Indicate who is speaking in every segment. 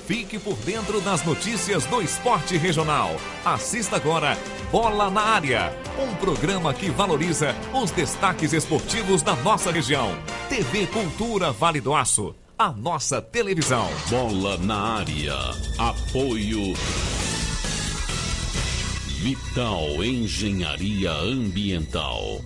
Speaker 1: Fique por dentro das notícias do esporte regional. Assista agora Bola na Área, um programa que valoriza os destaques esportivos da nossa região. TV Cultura Vale do Aço, a nossa televisão.
Speaker 2: Bola na Área. Apoio Vital Engenharia Ambiental.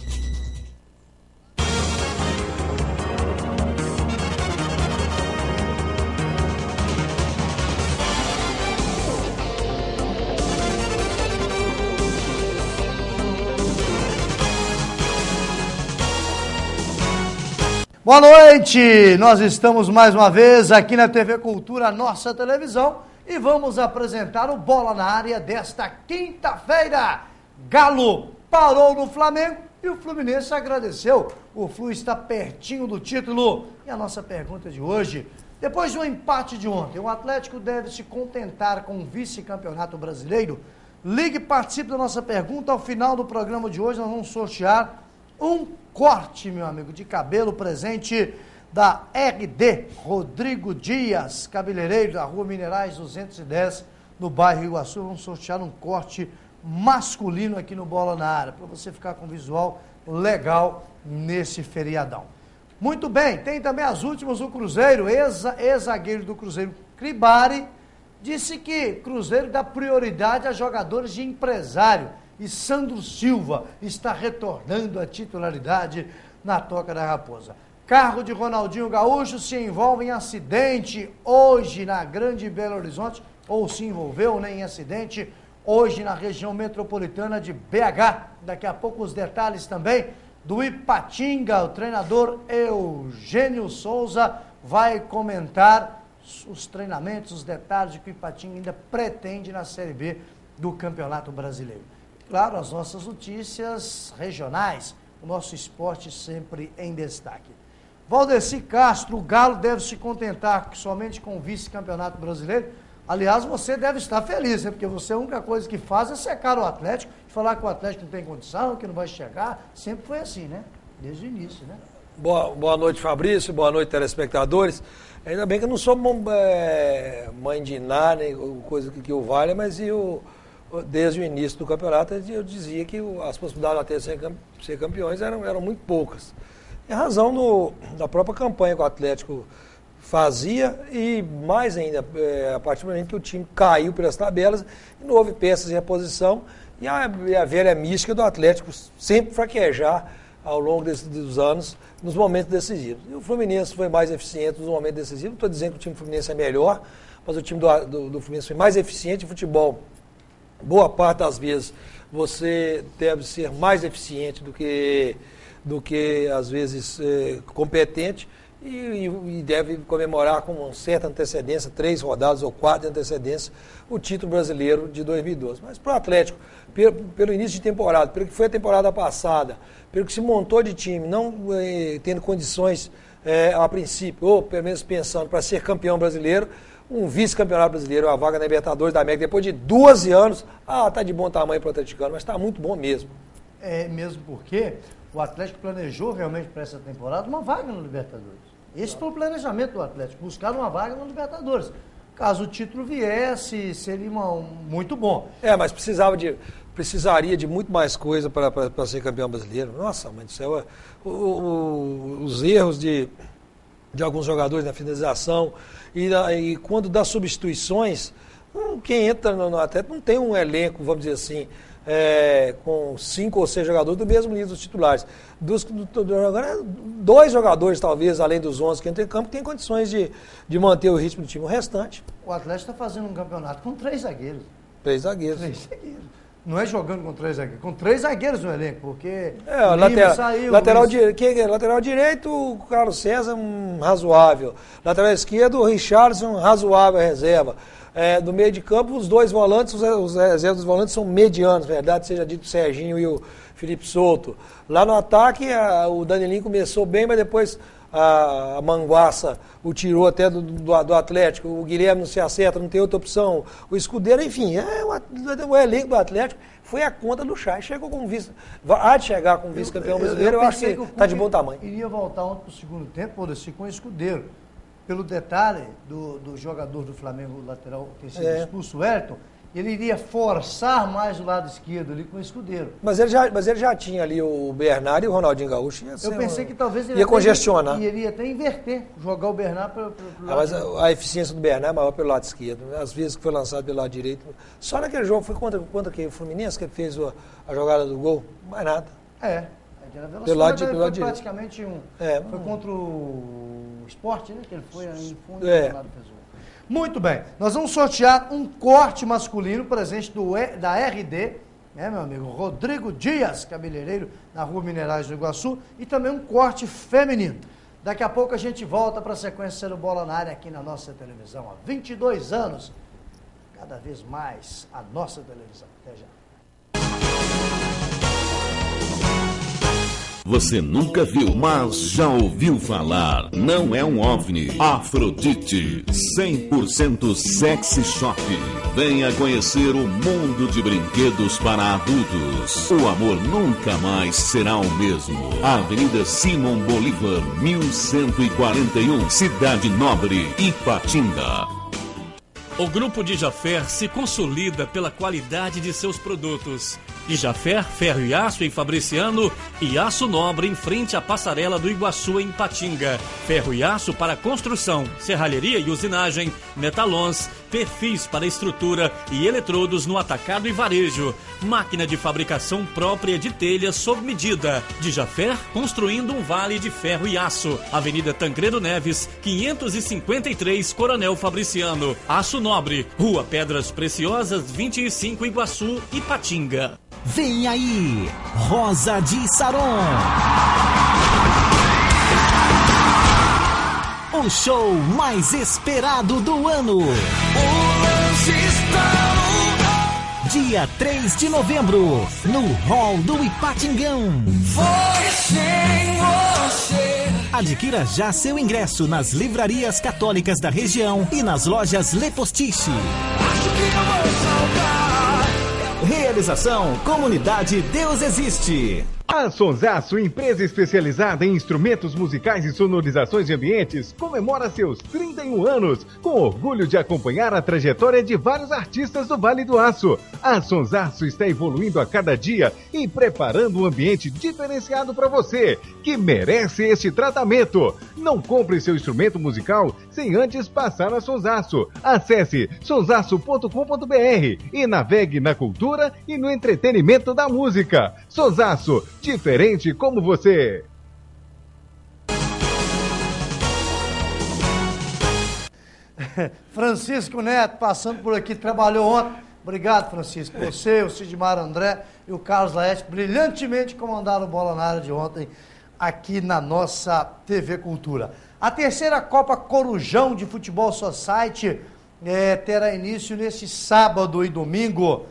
Speaker 3: Boa noite! Nós estamos mais uma vez aqui na TV Cultura, nossa televisão, e vamos apresentar o Bola na Área desta quinta-feira. Galo parou no Flamengo e o Fluminense agradeceu. O Flu está pertinho do título. E a nossa pergunta de hoje: depois do empate de ontem, o Atlético deve se contentar com o vice-campeonato brasileiro? Ligue e participe da nossa pergunta. Ao final do programa de hoje, nós vamos sortear um corte, meu amigo, de cabelo, presente da RD Rodrigo Dias, cabeleireiro da Rua Minerais 210, no bairro Iguaçu. Vamos sortear um corte masculino aqui no Bola na Área, para você ficar com um visual legal nesse feriadão. Muito bem, tem também as últimas do Cruzeiro. Ex-zagueiro do Cruzeiro, Cribari, disse que Cruzeiro dá prioridade a jogadores de empresário. E Sandro Silva está retornando à titularidade na Toca da Raposa. Carro de Ronaldinho Gaúcho se envolve em acidente hoje na Grande Belo Horizonte, ou se envolveu, né, em acidente hoje na região metropolitana de BH. Daqui a pouco os detalhes também do Ipatinga. O treinador Eugênio Souza vai comentar os treinamentos, os detalhes de que o Ipatinga ainda pretende na Série B do Campeonato Brasileiro. Claro, as nossas notícias regionais, o nosso esporte sempre em destaque. Valdeci Castro, o Galo deve se contentar somente com o vice-campeonato brasileiro. Aliás, você deve estar feliz, né? Porque você, a única coisa que faz é secar o Atlético, falar que o Atlético não tem condição, que não vai chegar. Sempre foi assim, né? Desde o início, né?
Speaker 4: Boa noite, Fabrício. Boa noite, telespectadores. Ainda bem que eu não sou mãe de nada, nem coisa que o valha, mas desde o início do campeonato eu dizia que as possibilidades de até ser campeões eram muito poucas. Em razão da própria campanha que o Atlético fazia e mais ainda, a partir do momento que o time caiu pelas tabelas e não houve peças em reposição e a velha mística do Atlético sempre fraquejar ao longo dos anos nos momentos decisivos. E o Fluminense foi mais eficiente nos momentos decisivos. Não estou dizendo que o time do Fluminense é melhor, mas o time do Fluminense foi mais eficiente em futebol. Boa parte das vezes você deve ser mais eficiente do que às vezes competente e deve comemorar com uma certa antecedência, 3 rodadas ou 4 de antecedência, o título brasileiro de 2012. Mas para o Atlético, pelo início de temporada, pelo que foi a temporada passada, pelo que se montou de time, não tendo condições a princípio, ou pelo menos pensando para ser campeão brasileiro, um vice-campeonato brasileiro, uma vaga na Libertadores da América, depois de 12 anos, tá de bom tamanho para o atleticano, mas está muito bom mesmo.
Speaker 3: É mesmo porque o Atlético planejou realmente para essa temporada uma vaga no Libertadores. Esse foi o planejamento do Atlético, buscar uma vaga no Libertadores. Caso o título viesse, seria muito bom.
Speaker 4: Mas precisaria de muito mais coisa para ser campeão brasileiro. Nossa, mãe do céu, os erros de alguns jogadores na finalização e quando dá substituições, quem entra no Atlético não tem um elenco, vamos dizer assim, com 5 ou 6 jogadores do mesmo nível dos titulares. Agora, 2 jogadores, talvez, além dos 11 que entram em campo, que têm condições de manter o ritmo do time. O restante.
Speaker 3: O Atlético está fazendo um campeonato com 3 zagueiros.
Speaker 4: 3 zagueiros.
Speaker 3: 3 zagueiros. Não é jogando com 3 zagueiros, com 3 zagueiros no elenco, porque
Speaker 4: lateral direito, o Carlos César, razoável. Lateral esquerdo, o Richardson, razoável, reserva. Do meio de campo, os 2 volantes, os reservas dos volantes são medianos, verdade seja dito, o Serginho e o Felipe Souto. Lá no ataque, o Danilinho começou bem, mas depois a Manguaça o tirou até do Atlético, o Guilherme não se acerta, não tem outra opção, o Escudeiro, enfim, o elenco do Atlético foi a conta do Chay, chegou com há de chegar com vice-campeão brasileiro, eu acho que está de bom tamanho.
Speaker 3: Iria voltar ontem para o segundo tempo, com o Escudeiro. pelo detalhe do jogador do Flamengo, lateral, ter sido expulso, o Elton, ele iria forçar mais o lado esquerdo ali com o Escudeiro.
Speaker 4: Mas ele já tinha ali o Bernardo e o Ronaldinho Gaúcho.
Speaker 3: Eu pensei que talvez ele
Speaker 4: ia congestionar.
Speaker 3: Iria até inverter, jogar o Bernardo pelo lado
Speaker 4: mas a eficiência do Bernardo é maior pelo lado esquerdo. Às vezes que foi lançado pelo lado direito. Só naquele jogo foi contra o Fluminense que ele fez a jogada do gol. Mais nada.
Speaker 3: Pelo lado direito. Praticamente foi contra o Sport, né? Que ele foi em fundo e do lado fez o gol. Muito bem, nós vamos sortear um corte masculino presente da RD, né, meu amigo Rodrigo Dias, cabeleireiro, na Rua Minerais do Iguaçu, e também um corte feminino. Daqui a pouco a gente volta para a sequência do Bola na Área aqui na nossa televisão. Há 22 anos, cada vez mais a nossa televisão. Até já.
Speaker 2: Você nunca viu, mas já ouviu falar. Não é um OVNI. Afrodite, 100% sexy shop. Venha conhecer o mundo de brinquedos para adultos. O amor nunca mais será o mesmo. Avenida Simão Bolívar, 1141, Cidade Nobre, Ipatinga.
Speaker 5: O Grupo Dijaffer se consolida pela qualidade de seus produtos. Dijaffer, ferro e aço em Fabriciano e aço nobre em frente à passarela do Iguaçu em Patinga. Ferro e aço para construção, serralheria e usinagem, metalons, perfis para estrutura e eletrodos no atacado e varejo. Máquina de fabricação própria de telhas sob medida. Dijaffer, construindo um vale de ferro e aço. Avenida Tancredo Neves, 553, Coronel Fabriciano. Aço Nobre, Rua Pedras Preciosas, 25, Iguaçu, Ipatinga.
Speaker 6: Vem aí, Rosa de Saron. O show mais esperado do ano. Dia 3 de novembro, no Hall do Ipatingão. Adquira já seu ingresso nas livrarias católicas da região e nas lojas Le Postiche. Realização Comunidade Deus Existe.
Speaker 7: A Sonsaço, empresa especializada em instrumentos musicais e sonorizações de ambientes, comemora seus 31 anos, com orgulho de acompanhar a trajetória de vários artistas do Vale do Aço. A Sonsaço está evoluindo a cada dia e preparando um ambiente diferenciado para você, que merece este tratamento. Não compre seu instrumento musical sem antes passar na Sonsaço. Acesse sonsaço.com.br e navegue na cultura e no entretenimento da música. Sonsaço, diferente como você.
Speaker 3: Francisco Neto, passando por aqui, trabalhou ontem. Obrigado, Francisco. Você, o Sidmar André e o Carlos Laerte brilhantemente comandaram o Bola na Área de ontem aqui na nossa TV Cultura. A terceira Copa Corujão de Futebol Society terá início neste sábado e domingo.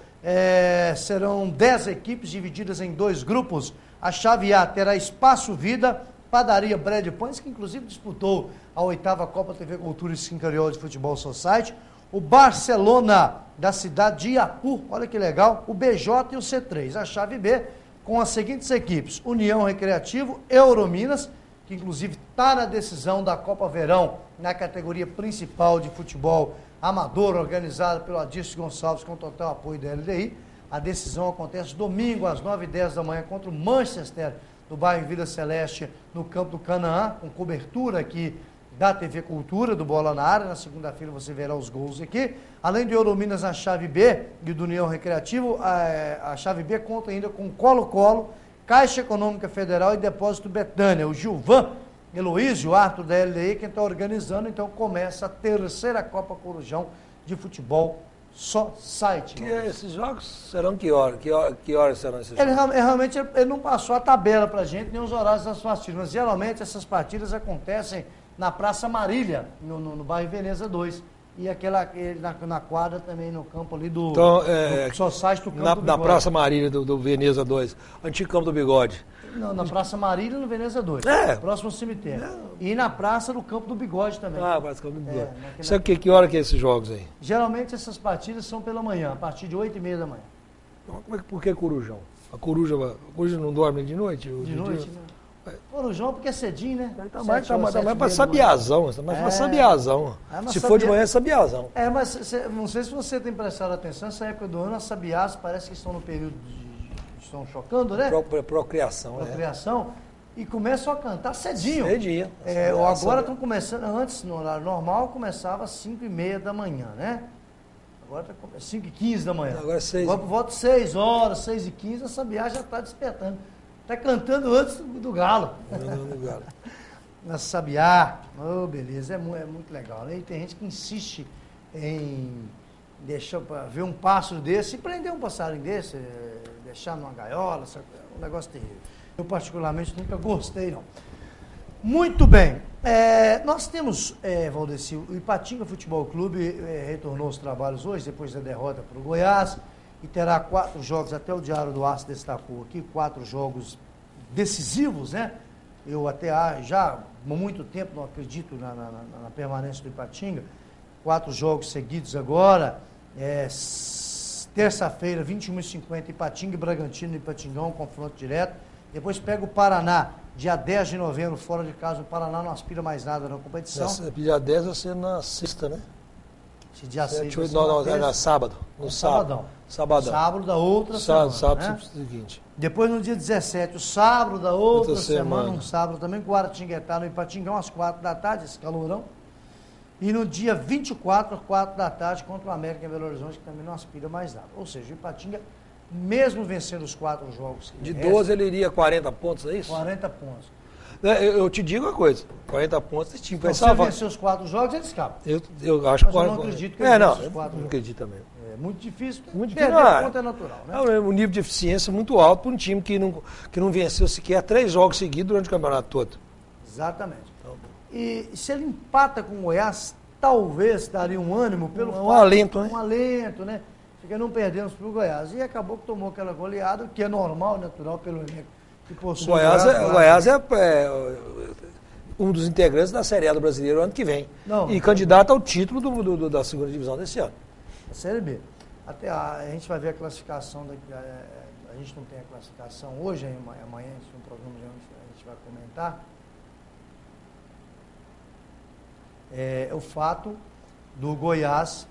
Speaker 3: Serão 10 equipes divididas em 2 grupos. A chave A terá Espaço Vida, Padaria Brad Pães, que inclusive disputou a 8ª Copa TV Cultura e Sincariol de Futebol Society. O Barcelona da cidade de Iapu, olha que legal, o BJ e o C3. A chave B com as seguintes equipes: União Recreativo, Eurominas, que inclusive está na decisão da Copa Verão na categoria principal de futebol amador, organizado pelo Adilson Gonçalves com total apoio da LDI. A decisão acontece domingo às 9h10 da manhã contra o Manchester, do bairro Vila Celeste, no campo do Canaã, com cobertura aqui da TV Cultura, do Bola na Área. Na segunda-feira você verá os gols aqui. Além do Eurominas na chave B e do União Recreativo, a chave B conta ainda com Colo-Colo, Caixa Econômica Federal e Depósito Betânia. O Gilvan Heloísio, árbitro da LDI, quem está organizando, então começa a terceira Copa Corujão de Futebol Society.
Speaker 4: Esses jogos serão que horas serão esses jogos?
Speaker 3: Realmente ele não passou a tabela para a gente, nem os horários das partidas, mas geralmente essas partidas acontecem na Praça Marília, no bairro Veneza 2. E na quadra também, no campo ali do Society do Campo do Bigode.
Speaker 4: Na Praça Marília do Veneza 2, antigo Campo do Bigode.
Speaker 3: Não, na Praça Marília, no Veneza 2, próximo ao cemitério. E na Praça do Campo do Bigode também.
Speaker 4: Praça do Campo do Bigode. Sabe que hora que é esses jogos aí?
Speaker 3: Geralmente essas partidas são pela manhã, a partir de 8h30 da manhã.
Speaker 4: Por que Corujão? A coruja não dorme de noite?
Speaker 3: De noite, né? Corujão porque é cedinho, né?
Speaker 4: Tá mais para Sabiazão. Tá mais para Sabiazão. Se for de manhã, é Sabiazão.
Speaker 3: Mas não sei se você tem prestado atenção, essa época do ano, as sabiás parece que estão no período estão chocando, né?
Speaker 4: Procriação.
Speaker 3: Procriação. E começam a cantar cedinho.
Speaker 4: Cedinho.
Speaker 3: Agora estão começando, antes, no horário normal, começava às 5h30 da manhã, né? Agora está 5h15 da manhã.
Speaker 4: Agora é 6.
Speaker 3: Agora por volta de 6 horas, 6h15, a sabiá já está despertando. Está cantando antes do galo. Na sabiá. Oh, beleza, é muito legal. Né? E tem gente que insiste em deixar para ver um pássaro desse e prender um passarinho desse, deixar numa gaiola, um negócio terrível. Eu particularmente nunca gostei, não. Muito bem. Nós temos, Valdeci, o Ipatinga Futebol Clube retornou aos trabalhos hoje, depois da derrota para o Goiás, e terá 4 jogos, até o Diário do Aço destacou aqui, 4 jogos decisivos, né? Eu até já há muito tempo não acredito na permanência do Ipatinga. 4 jogos seguidos agora, terça-feira, 21h50, Ipatinga e Bragantino, Ipatingão, um confronto direto. Depois pega o Paraná, dia 10 de novembro, fora de casa. O Paraná não aspira mais nada na competição.
Speaker 4: Dia 10 vai ser na sexta, né?
Speaker 3: Esse dia 6
Speaker 4: é na sábado. No sábado. Sabadão.
Speaker 3: Sábado da outra semana.
Speaker 4: Sábado
Speaker 3: né?
Speaker 4: seguinte.
Speaker 3: Depois no dia 17, o sábado da outra semana, um sábado também, Guaratinguetá no Ipatingão, às 4 da tarde, esse calorão. E no dia 24, às 4 da tarde, contra o América em Belo Horizonte, que também não aspira mais nada. Ou seja, o Ipatinga, mesmo vencendo os 4 jogos...
Speaker 4: De 12 ele iria 40 pontos, é isso?
Speaker 3: 40 pontos.
Speaker 4: Eu te digo uma coisa, 40 pontos esse time vai
Speaker 3: salvar. Se vencer os 4 jogos, ele escapa.
Speaker 4: Eu acho que...
Speaker 3: Eu não acredito que ele vença os 4
Speaker 4: jogos. Não acredito também.
Speaker 3: É muito difícil.
Speaker 4: Muito
Speaker 3: perder
Speaker 4: difícil.
Speaker 3: Ponto é natural, né?
Speaker 4: É um nível de eficiência muito alto para um time que não venceu sequer 3 jogos seguidos durante o campeonato todo.
Speaker 3: Exatamente. E se ele empata com o Goiás, talvez daria um ânimo pelo
Speaker 4: um alento, né?
Speaker 3: Um alento, né? Fica não perdemos para o Goiás. E acabou que tomou aquela goleada, que é normal, natural pelo elenco que possui.
Speaker 4: O Goiás é um dos integrantes da Série A do Brasileiro ano que vem. Candidato ao título da segunda divisão desse ano.
Speaker 3: A Série B. Até a gente vai ver a classificação a gente não tem a classificação hoje, amanhã no programa a gente vai comentar. O fato do Goiás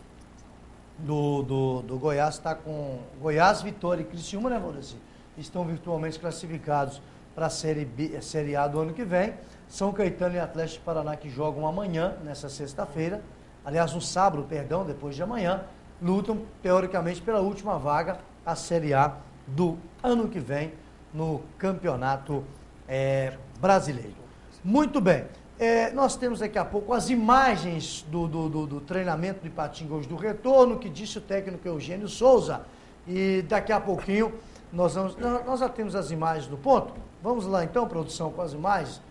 Speaker 3: do Goiás está com Goiás, Vitória e Criciúma, né, Valdeci? Estão virtualmente classificados para a Série A do ano que vem. São Caetano e Atlético de Paraná, que jogam amanhã, nessa sexta-feira, aliás, no sábado, depois de amanhã, lutam, teoricamente, pela última vaga, a Série A do ano que vem, no Campeonato Brasileiro. Muito bem. Nós temos daqui a pouco as imagens do treinamento do Ipatinga hoje, do retorno, que disse o técnico Eugênio Souza. E daqui a pouquinho nós já temos as imagens do ponto. Vamos lá então, produção, com as imagens.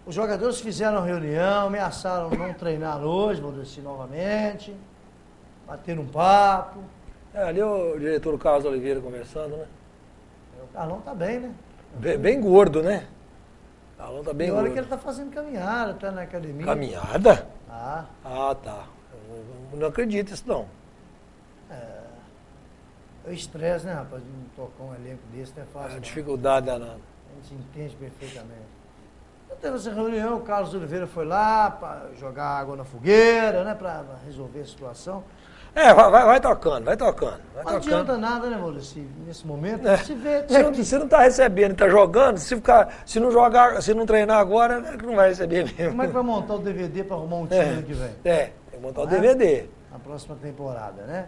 Speaker 3: Os jogadores fizeram reunião, ameaçaram não treinar hoje, vou descer novamente, bater um papo.
Speaker 4: Ali o diretor Carlos Oliveira conversando, né?
Speaker 3: O Carlão tá bem, né?
Speaker 4: Bem gordo, né? O Carlão tá bem gordo.
Speaker 3: E olha que ele tá fazendo caminhada, tá na academia.
Speaker 4: Caminhada?
Speaker 3: Ah,
Speaker 4: tá. Eu não acredito nisso, não.
Speaker 3: É o estresse, né, rapaz? De tocar um elenco desse não é fácil.
Speaker 4: É uma dificuldade danada.
Speaker 3: A gente entende perfeitamente. Teve essa reunião, o Carlos Oliveira foi lá para jogar água na fogueira, né, para resolver a situação.
Speaker 4: Vai tocando.
Speaker 3: Não adianta nada, né, Maurício, nesse momento.
Speaker 4: Se não está recebendo, está jogando, se não treinar agora, não vai receber mesmo.
Speaker 3: Como é que vai montar o DVD para arrumar um time ano que vem?
Speaker 4: Tem que montar o DVD.
Speaker 3: Na próxima temporada, né?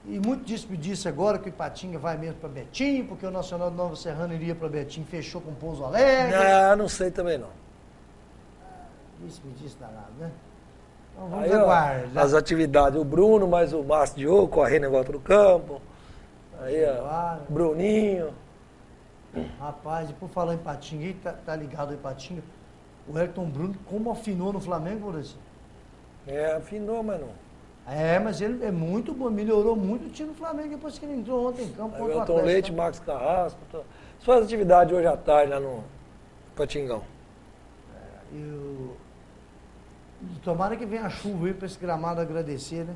Speaker 3: E muito disse agora que o Ipatinga vai mesmo para Betim, porque o Nacional de Nova Serrana iria para Betim, fechou com o Pouso Alegre.
Speaker 4: Não sei também não.
Speaker 3: Disse danado, né? Então vamos aguardar.
Speaker 4: As atividades, o Bruno, mais o Márcio Diogo, correndo em volta do campo. Aí, Bruninho.
Speaker 3: Rapaz, e por falar em Ipatinga, aí tá ligado ao Ipatinga, o Elton Bruno, como afinou no Flamengo, por exemplo?
Speaker 4: Afinou, mas não.
Speaker 3: Mas ele é muito bom, melhorou muito o time do Flamengo depois que ele entrou ontem em campo contra o
Speaker 4: Elton
Speaker 3: Atlético.
Speaker 4: Leite, Max Carrasco. Só as atividades hoje à tarde lá no Patingão.
Speaker 3: Tomara que venha a chuva aí para esse gramado agradecer, né?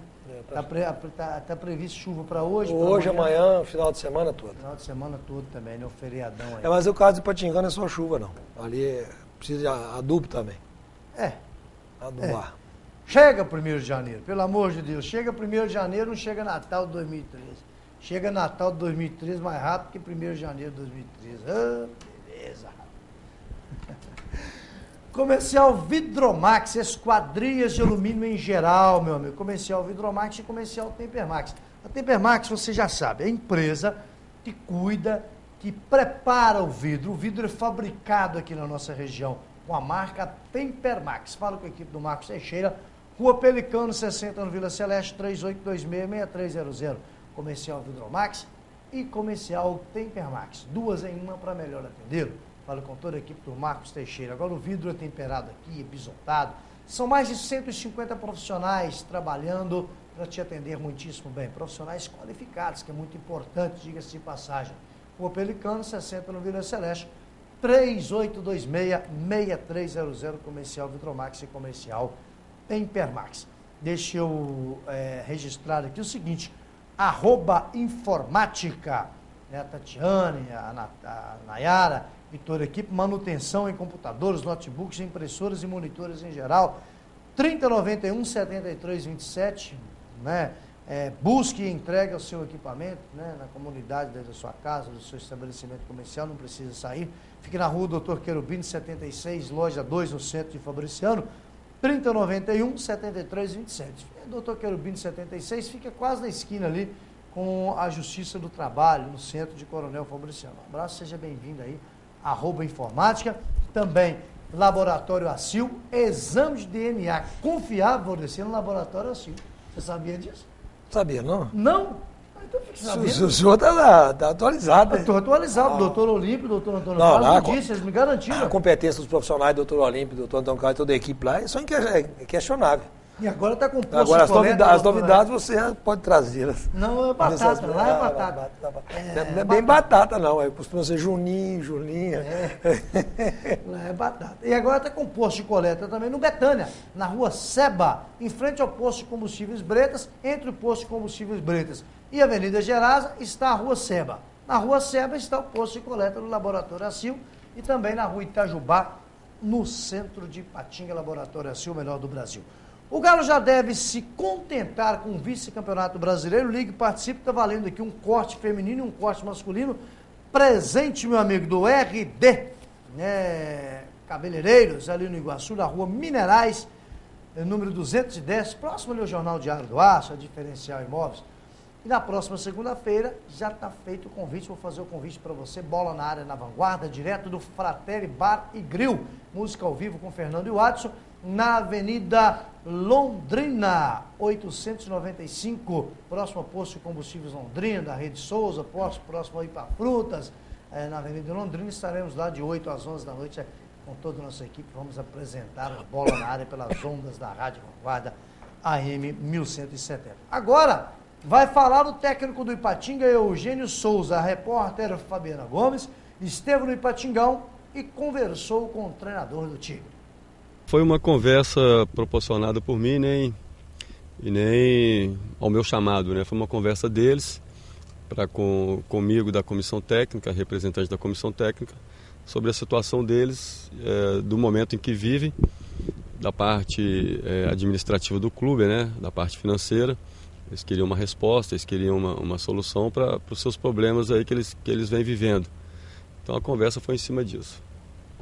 Speaker 3: Tá previsto chuva para hoje?
Speaker 4: Hoje, amanhã, final de semana todo.
Speaker 3: Final de semana todo também, né? O feriadão aí.
Speaker 4: Mas o caso de Ipatingá não é só chuva, não. Ali precisa de adubo também. Adubar.
Speaker 3: Chega 1º de janeiro, pelo amor de Deus. Chega 1º de janeiro, não chega Natal de 2013. Chega Natal de 2013 mais rápido que 1º de janeiro de 2013. Ah, beleza. Comercial Vidromax, esquadrias de alumínio em geral, meu amigo. Comercial Vidromax e comercial Tempermax. A Tempermax, você já sabe, é a empresa que cuida, que prepara o vidro. O vidro é fabricado aqui na nossa região com a marca Tempermax. Fala com a equipe do Marcos Teixeira, Rua Pelicano 60, no Vila Celeste, 3826-6300. Comercial Vidromax e comercial Tempermax. 2 em 1 para melhor atendê-lo. Falo com toda a equipe do Marcos Teixeira. Agora o vidro é temperado aqui, é bisontado. São mais de 150 profissionais trabalhando para te atender muitíssimo bem. Profissionais qualificados, que é muito importante, diga-se de passagem. Rua Pelicano, 60 no Vila Celeste, 3826-6300, comercial Vidromax e comercial Tempermax. Deixa eu registrar aqui o seguinte, @informática, né, a Tatiane, a Nayara, e toda a equipe, manutenção em computadores, notebooks, impressoras e monitores em geral, 3091-7327, né? Busque e entregue o seu equipamento, né, na comunidade da sua casa, do seu estabelecimento comercial, não precisa sair. Fique na rua Dr. Querubino 76, loja 2, no centro de Fabriciano, 3091-7327. Dr. Querubino 76 fica quase na esquina ali com a Justiça do Trabalho, no centro de Coronel Fabriciano. Um abraço, seja bem-vindo aí. @informática, também Laboratório ACIL, exame de DNA confiável, Valdeci, no Laboratório ACIL. Você sabia disso?
Speaker 4: Sabia, não?
Speaker 3: Não? Então fique sabendo.
Speaker 4: O senhor está atualizado.
Speaker 3: Estou atualizado, doutor Olímpio, doutor Antônio Carlos, disse, eles me garantiram.
Speaker 4: A competência dos profissionais, doutor Olímpio, doutor Antônio Carlos e toda a equipe lá, isso é questionável.
Speaker 3: E agora está com posto
Speaker 4: agora,
Speaker 3: de coleta.
Speaker 4: As novidades você pode trazê-las.
Speaker 3: Não, é batata, lá é batata.
Speaker 4: Não é bem batata, não. Costuma ser Juninho, Julinha.
Speaker 3: Lá é batata. E agora está com posto de coleta também no Betânia, na rua Seba, em frente ao posto de combustíveis Bretas, entre o posto de combustíveis Bretas e a Avenida Gerasa, está a rua Seba. Na rua Seba está o posto de coleta do Laboratório ACIL e também na rua Itajubá, no centro de Ipatinga, Laboratório ACIL, o melhor do Brasil. O Galo já deve se contentar com o vice-campeonato brasileiro. Ligue, participe, está valendo aqui um corte feminino e um corte masculino. Presente, meu amigo, do RD, né, Cabeleireiros, ali no Iguaçu, na rua Minerais, número 210, próximo ali ao Jornal Diário do Aço, a Diferencial Imóveis. E na próxima segunda-feira já está feito o convite, vou fazer o convite para você, bola na área, na vanguarda, direto do Fratelli Bar e Grill, música ao vivo com Fernando e Watson, na Avenida Londrina, 895, próximo ao posto de combustíveis Londrina, da Rede Souza, próximo aí para Frutas, na Avenida Londrina, estaremos lá de 8 às 11 da noite, com toda a nossa equipe, vamos apresentar a bola na área pelas ondas da Rádio Vanguarda AM 1170. Agora, vai falar o técnico do Ipatinga, Eugênio Souza, a repórter Fabiana Gomes, esteve no Ipatingão e conversou com o treinador do Tigre.
Speaker 8: Foi uma conversa proporcionada por mim e nem ao meu chamado, né? Foi uma conversa deles comigo da comissão técnica, representante da comissão técnica, sobre a situação deles, do momento em que vivem, da parte administrativa do clube, né? Da parte financeira. Eles queriam uma resposta, eles queriam uma solução para os seus problemas aí que eles vêm vivendo. Então a conversa foi em cima disso.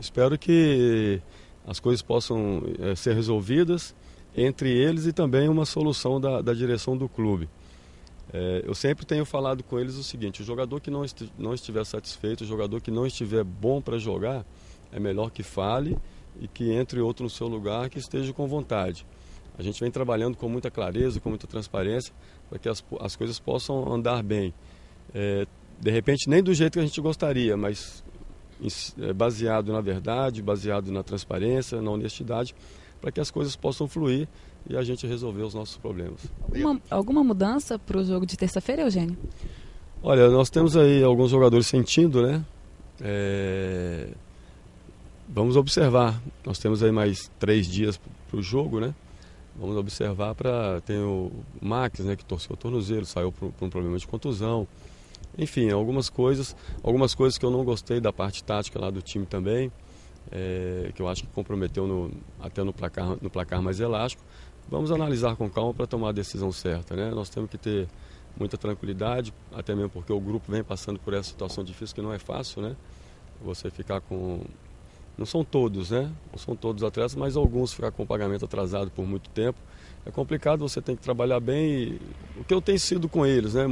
Speaker 8: Espero que as coisas possam ser resolvidas entre eles e também uma solução da direção do clube. Eu sempre tenho falado com eles o seguinte: o jogador que não estiver satisfeito, o jogador que não estiver bom para jogar, é melhor que fale e que entre outro no seu lugar, que esteja com vontade. A gente vem trabalhando com muita clareza, com muita transparência, para que as coisas possam andar bem. De repente, nem do jeito que a gente gostaria, mas baseado na verdade, baseado na transparência, na honestidade, para que as coisas possam fluir e a gente resolver os nossos problemas.
Speaker 9: Alguma mudança para o jogo de terça-feira, Eugênio?
Speaker 8: Olha, nós temos aí alguns jogadores sentindo, né? Vamos observar. Nós temos aí mais 3 dias o jogo, né? Vamos observar tem o Max, né, que torceu o tornozelo, saiu por um problema de contusão. Enfim, algumas coisas que eu não gostei da parte tática lá do time também, que eu acho que comprometeu até no placar mais elástico. Vamos analisar com calma para tomar a decisão certa, né? Nós temos que ter muita tranquilidade, até mesmo porque o grupo vem passando por essa situação difícil que não é fácil, né? Você ficar com... Não são todos, né? Não são todos atletas, mas alguns ficar com o pagamento atrasado por muito tempo. É complicado, você tem que trabalhar bem. E o que eu tenho sido com eles, né?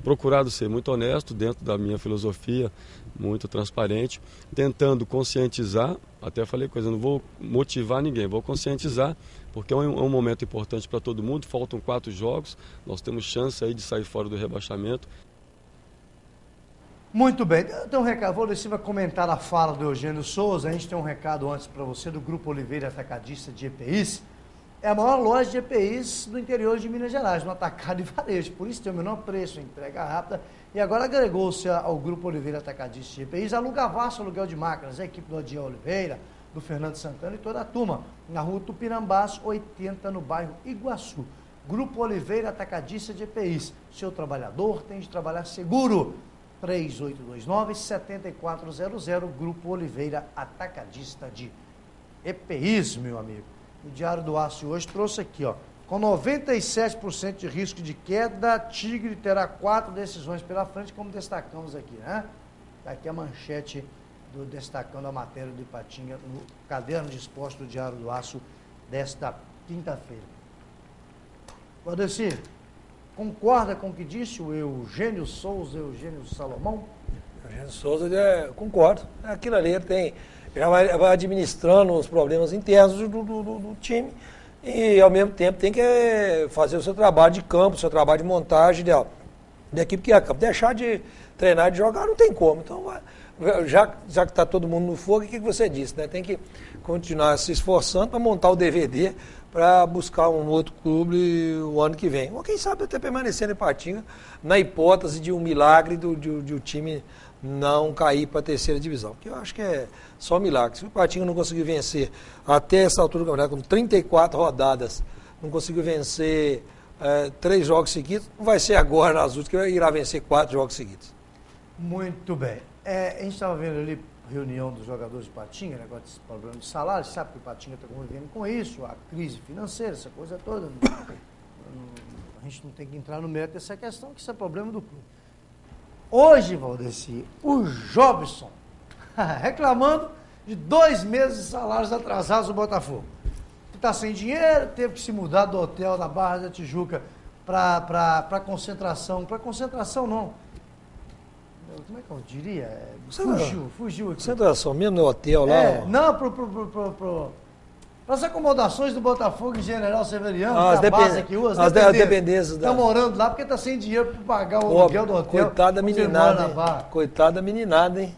Speaker 8: Procurado ser muito honesto dentro da minha filosofia, muito transparente, tentando conscientizar. Até falei coisa, não vou motivar ninguém, vou conscientizar, porque é um momento importante para todo mundo. Faltam 4 jogos, nós temos chance aí de sair fora do rebaixamento.
Speaker 3: Muito bem, tem um recado, você vai comentar a fala do Eugênio Souza. A gente tem um recado antes para você do Grupo Oliveira Atacadista de EPIs. É a maior loja de EPIs do interior de Minas Gerais, no atacado e varejo, por isso tem o menor preço, entrega rápida, e agora agregou-se ao Grupo Oliveira Atacadista de EPIs, alugavaço, aluguel de máquinas, a equipe do Odiel Oliveira, do Fernando Santana e toda a turma, na rua Tupinambás, 80, no bairro Iguaçu. Grupo Oliveira Atacadista de EPIs, seu trabalhador tem de trabalhar seguro. 3829-7400, Grupo Oliveira Atacadista de EPIs, meu amigo. O Diário do Aço hoje trouxe aqui, ó, com 97% de risco de queda, Tigre terá 4 decisões pela frente, como destacamos aqui, né? Está aqui a manchete destacando a matéria do Ipatinga no caderno de esporte do Diário do Aço desta quinta-feira. Valdeci, concorda com o que disse o Eugênio Souza, Eugênio Salomão?
Speaker 4: Eugênio Souza, concordo. Aquilo ali ele já vai administrando os problemas internos do time e, ao mesmo tempo, tem que fazer o seu trabalho de campo, o seu trabalho de montagem da equipe que é campo. Deixar de treinar, de jogar, não tem como. Então, já que está todo mundo no fogo, o que você disse? Né? Tem que continuar se esforçando para montar o DVD para buscar um outro clube o ano que vem. Ou quem sabe até permanecer no Ipatinga, na hipótese de um milagre de o time não cair para a 3ª divisão. Porque eu acho que é só milagre. Se o Ipatinga não conseguir vencer até essa altura do campeonato, com 34 rodadas, não conseguiu vencer 3 jogos seguidos, não vai ser agora nas últimas que irá vencer 4 jogos seguidos.
Speaker 3: Muito bem. A gente estava vendo ali reunião dos jogadores de Ipatinga, negócio desse problema de salário, sabe que o Ipatinga está convivendo com isso, a crise financeira, essa coisa toda. A gente não tem que entrar no mérito dessa questão, que isso é problema do clube. Hoje, Valdeci, o Jobson reclamando de 2 meses de salários atrasados do Botafogo. Está sem dinheiro, teve que se mudar do hotel da Barra da Tijuca para concentração. Para concentração, não. Como é que eu diria? Fugiu aqui.
Speaker 4: Concentração mesmo no hotel lá?
Speaker 3: Não, para as acomodações do Botafogo em General Severiano,
Speaker 4: as dependências.
Speaker 3: Estão morando lá porque está sem dinheiro para pagar o aluguel do hotel.
Speaker 4: Coitada meninada, hein? Coitada meninada, hein?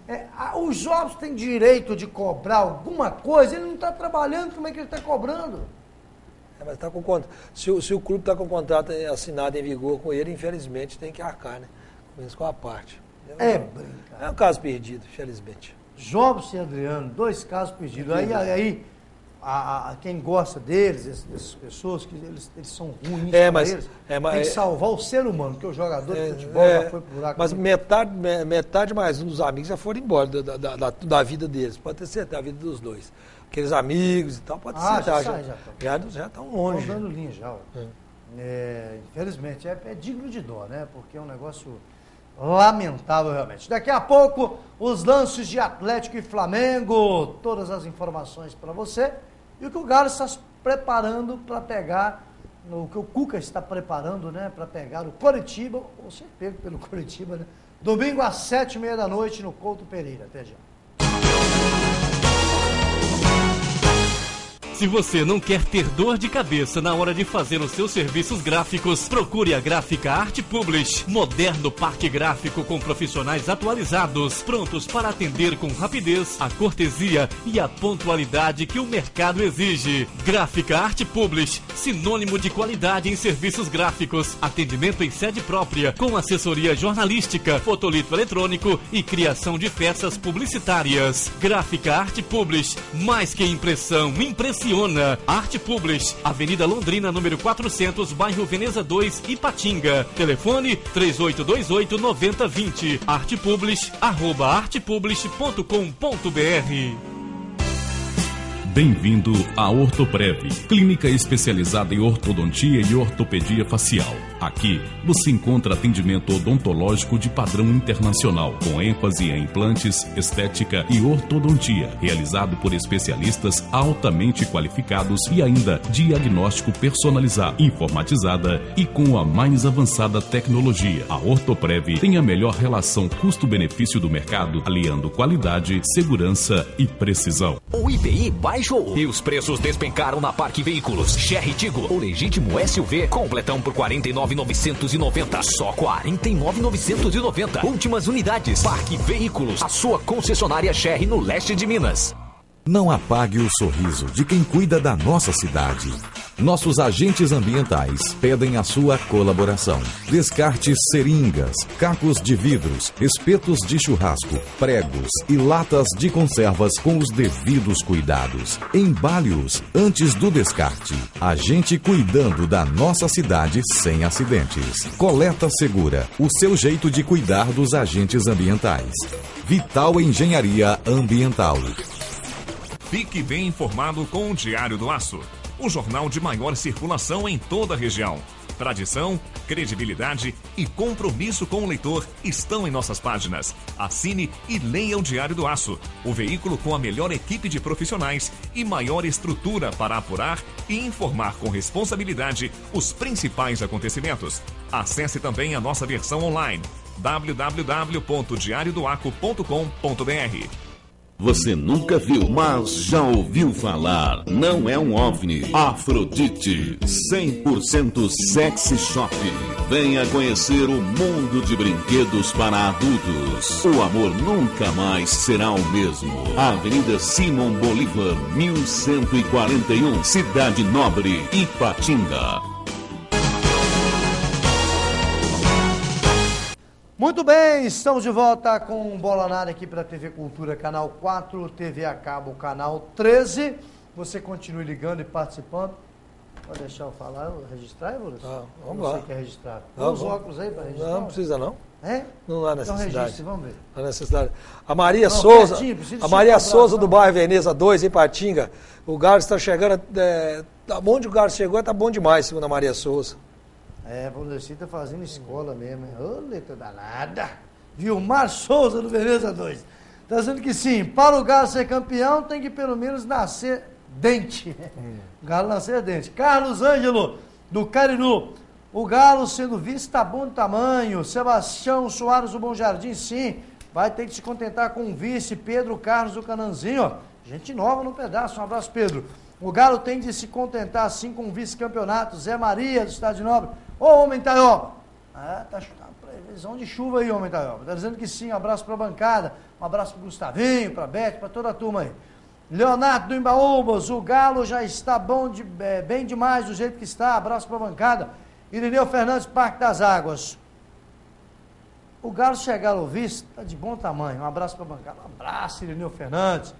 Speaker 3: O Jobs tem direito de cobrar alguma coisa, ele não está trabalhando, como é que ele está cobrando?
Speaker 4: Mas tá com, se o clube está com o contrato assinado em vigor com ele, infelizmente tem que arcar, né? Menos com a parte. É um caso perdido, infelizmente.
Speaker 3: Jobs e Adriano, 2 casos perdidos. Aí quem gosta deles, essas pessoas, que eles são ruins para eles, tem que salvar o ser humano, porque o jogador de futebol já foi pro buraco.
Speaker 4: Mas metade mais dos amigos já foram embora da vida deles, pode ter certeza, da vida dos dois. Aqueles amigos e tal, pode ter certeza. Já estão longe.
Speaker 3: Estão dando linha já. Infelizmente, é digno de dó, né? Porque é um negócio lamentável realmente. Daqui a pouco, os lances de Atlético e Flamengo, todas as informações para você, e o que o Galo está se preparando para pegar, o que o Cuca está preparando, né, para pegar o Coritiba, ou ser pego pelo Coritiba, né, domingo às 7h30 da noite no Couto Pereira. Até já.
Speaker 5: Se você não quer ter dor de cabeça na hora de fazer os seus serviços gráficos, procure a Gráfica Arte Publish. Moderno parque gráfico com profissionais atualizados, prontos para atender com rapidez, a cortesia e a pontualidade que o mercado exige. Gráfica Arte Publish, sinônimo de qualidade em serviços gráficos. Atendimento em sede própria, com assessoria jornalística, fotolito eletrônico e criação de peças publicitárias. Gráfica Arte Publish, mais que impressão, impressiona. Aciona Arte Publish, Avenida Londrina, número 400, bairro Veneza 2, Ipatinga. Telefone 3828-9020. artepublish@artepublish.com.br.
Speaker 1: Bem-vindo à Ortoprev, clínica especializada em ortodontia e ortopedia facial. Aqui você encontra atendimento odontológico de padrão internacional, com ênfase em implantes, estética e ortodontia, realizado por especialistas altamente qualificados e ainda diagnóstico personalizado, informatizada e com a mais avançada tecnologia. A Ortoprev tem a melhor relação custo-benefício do mercado, aliando qualidade, segurança e precisão.
Speaker 10: O IPI baixou e os preços despencaram na Parque Veículos. Chery Tiggo, o legítimo SUV, completão por 49.990. Só 49.990. Últimas unidades. Parque Veículos, a sua concessionária Chery no leste de Minas.
Speaker 11: Não apague o sorriso de quem cuida da nossa cidade. Nossos agentes ambientais pedem a sua colaboração. Descarte seringas, cacos de vidros, espetos de churrasco, pregos e latas de conservas com os devidos cuidados. Embale-os antes do descarte. A gente cuidando da nossa cidade sem acidentes. Coleta Segura, o seu jeito de cuidar dos agentes ambientais. Vital Engenharia Ambiental.
Speaker 1: Fique bem informado com o Diário do Aço, o jornal de maior circulação em toda a região. Tradição, credibilidade e compromisso com o leitor estão em nossas páginas. Assine e leia o Diário do Aço, o veículo com a melhor equipe de profissionais e maior estrutura para apurar e informar com responsabilidade os principais acontecimentos. Acesse também a nossa versão online, www.diariodoaco.com.br.
Speaker 2: Você nunca viu, mas já ouviu falar. Não é um OVNI. Afrodite, 100% sexy shop. Venha conhecer o mundo de brinquedos para adultos. O amor nunca mais será o mesmo. Avenida Simão Bolívar, 1141, Cidade Nobre, Ipatinga.
Speaker 3: Muito bem, estamos de volta com Bola na Área aqui para a TV Cultura, canal 4, TV a cabo, canal 13. Você continue ligando e participando. Pode deixar eu falar, registrar, Evolução?
Speaker 4: Vamos lá.
Speaker 3: Você quer registrar? Dá os óculos aí para registrar?
Speaker 4: Não precisa não.
Speaker 3: É?
Speaker 4: Não há necessidade.
Speaker 3: Então registre, vamos ver.
Speaker 4: Não há necessidade. A Maria Souza, do bairro Veneza 2, em Patinga. O Galo está chegando, onde o Galo chegou está bom demais, segundo a Maria Souza.
Speaker 3: Valdeci tá fazendo escola mesmo, hein? Ô, letra danada. Vilmar Souza, do Veneza 2. Tá dizendo que sim, para o Galo ser campeão, tem que pelo menos nascer dente. O Galo nascer dente. Carlos Ângelo, do Carinu. O Galo sendo vice tá bom de tamanho. Sebastião Soares, do Bom Jardim, sim. Vai ter que se contentar com o vice. Pedro Carlos, do Cananzinho, ó. Gente nova no pedaço. Um abraço, Pedro. O Galo tem de se contentar assim com o vice-campeonato. Zé Maria, do Cidade Nobre. Ô, homem Taioba. Tá previsão de chuva aí, homem Taioba. Tá dizendo que sim. Um abraço pra bancada. Um abraço pro Gustavinho, pra Bete, pra toda a turma aí. Leonardo do Embaúbas. O Galo já está bem demais do jeito que está. Abraço pra bancada. Irineu Fernandes, Parque das Águas. O Galo chegar ao vice, tá de bom tamanho. Um abraço pra bancada. Um abraço, Irineu Fernandes.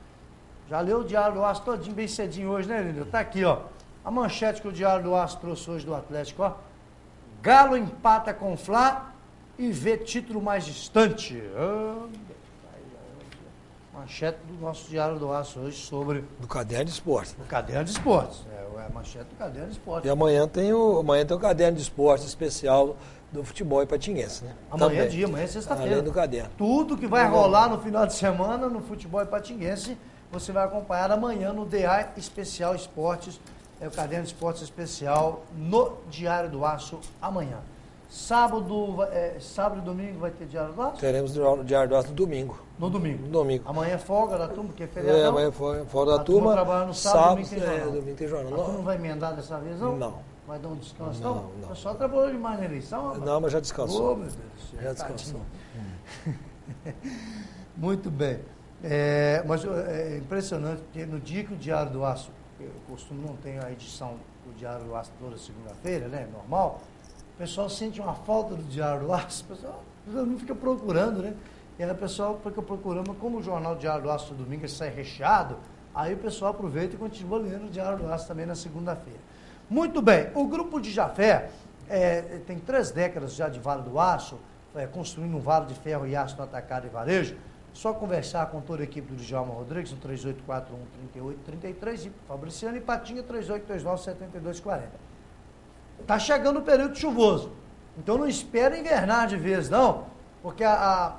Speaker 3: Já leu o Diário do Aço todinho, bem cedinho hoje, né, Irineu? Tá aqui, ó. A manchete que o Diário do Aço trouxe hoje do Atlético, ó. Galo empata com Fla e vê título mais distante. Manchete do nosso Diário do Aço hoje sobre...
Speaker 4: Do Caderno de Esportes.
Speaker 3: Né? Do Caderno de Esportes. É a manchete do Caderno de Esportes.
Speaker 4: E amanhã tem o Caderno de Esportes especial do futebol ipatinguense, né?
Speaker 3: Amanhã é sexta-feira.
Speaker 4: Além do caderno.
Speaker 3: Tudo que vai rolar no final de semana no futebol ipatinguense, você vai acompanhar amanhã no DA Especial Esportes, o Caderno de Esportes Especial no Diário do Aço amanhã. Sábado e domingo vai ter Diário do Aço?
Speaker 4: Teremos Diário do Aço no domingo.
Speaker 3: No domingo?
Speaker 4: No domingo.
Speaker 3: Amanhã é folga da turma, porque é feriado?
Speaker 4: Amanhã é folga da turma.
Speaker 3: Trabalha no sábado,
Speaker 4: domingo tem jornal.
Speaker 3: A turma não vai emendar dessa vez, não?
Speaker 4: Não.
Speaker 3: Vai dar um descanso, não? O pessoal trabalhou demais na eleição, rapaz.
Speaker 4: Não, mas já descansou.
Speaker 3: Oh, meu Deus.
Speaker 4: Já descansou.
Speaker 3: Muito bem. Mas é impressionante, porque no dia que o Diário do Aço, eu costumo não ter a edição do Diário do Aço toda segunda-feira, né? Normal. O pessoal sente uma falta do Diário do Aço, o pessoal não fica procurando, né? E aí o pessoal fica procurando, como o jornal Diário do Aço do domingo sai recheado, Aí o pessoal aproveita e continua lendo o Diário do Aço também na segunda-feira. Muito bem, o Grupo de Jafé tem 3 décadas já de Vale do Aço, construindo um vale de ferro e aço no atacado e varejo. Só conversar com toda a equipe do Djalma Rodrigues no 3841-3833 e Fabriciano e Patinha 3829-7240. Está chegando o período chuvoso, então não espera invernar de vez não, porque a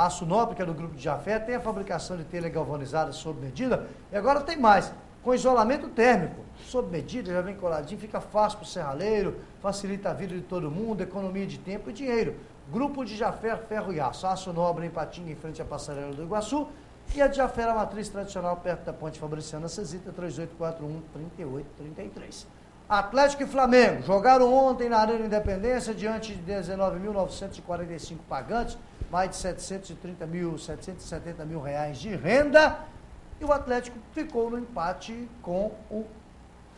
Speaker 3: Aço Nobre, que é do Grupo de Jafé, tem a fabricação de telha galvanizada sob medida e agora tem mais, com isolamento térmico, sob medida, já vem coladinho, fica fácil para o serralheiro, facilita a vida de todo mundo, economia de tempo e dinheiro. Grupo de Jafé, Ferro e Aço, Aço Nobre em Patinga, em frente à Passarela do Iguaçu, e a de Jafé, a matriz tradicional, perto da Ponte Fabriciana Cesita, 3841-3833. Atlético e Flamengo jogaram ontem na Arena Independência diante de 19.945 pagantes, mais de 770 mil reais de renda, e o Atlético ficou no empate com o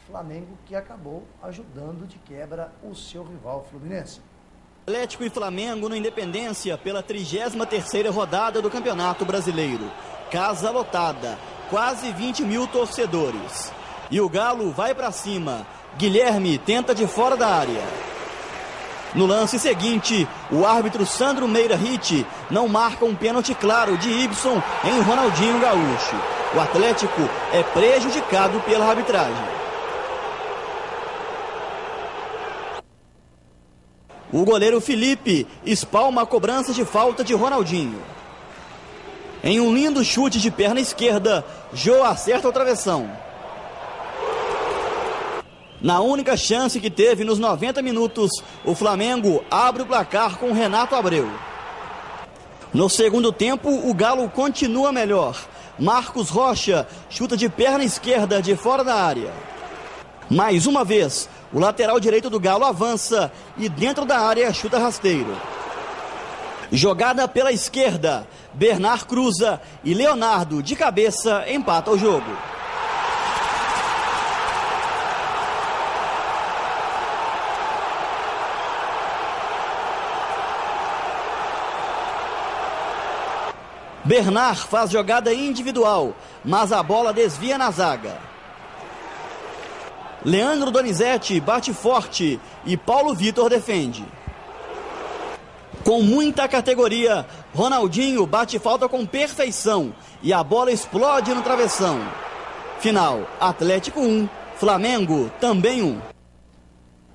Speaker 3: Flamengo, que acabou ajudando de quebra o seu rival Fluminense.
Speaker 12: Atlético e Flamengo no Independência pela 33ª rodada do Campeonato Brasileiro. Casa lotada, quase 20 mil torcedores. E o Galo vai para cima. Guilherme tenta de fora da área. No lance seguinte, o árbitro Sandro Meira Ritt não marca um pênalti claro de Ibson em Ronaldinho Gaúcho. O Atlético é prejudicado pela arbitragem. O goleiro Felipe espalma a cobrança de falta de Ronaldinho. Em um lindo chute de perna esquerda, Jô acerta o travessão. Na única chance que teve nos 90 minutos, o Flamengo abre o placar com Renato Abreu. No segundo tempo, o Galo continua melhor. Marcos Rocha chuta de perna esquerda de fora da área. Mais uma vez, o lateral direito do Galo avança e dentro da área chuta rasteiro. Jogada pela esquerda, Bernard cruza e Leonardo de cabeça empata o jogo. Bernard faz jogada individual, mas a bola desvia na zaga. Leandro Donizete bate forte e Paulo Vitor defende. Com muita categoria, Ronaldinho bate falta com perfeição e a bola explode no travessão. Final, Atlético 1, Flamengo também 1.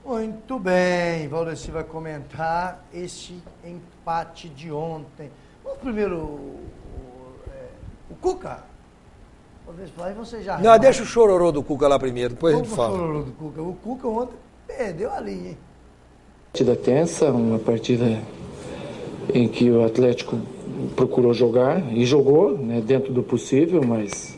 Speaker 3: Muito bem, Valdeci vai comentar esse empate de ontem. Vamos primeiro, o Cuca. Aí você já...
Speaker 4: Não, deixa o chororô do Cuca lá primeiro, depois a gente fala.
Speaker 3: O chororô do Cuca. O Cuca ontem perdeu a linha, hein?
Speaker 13: Partida tensa, uma partida em que o Atlético procurou jogar e jogou, né, dentro do possível, mas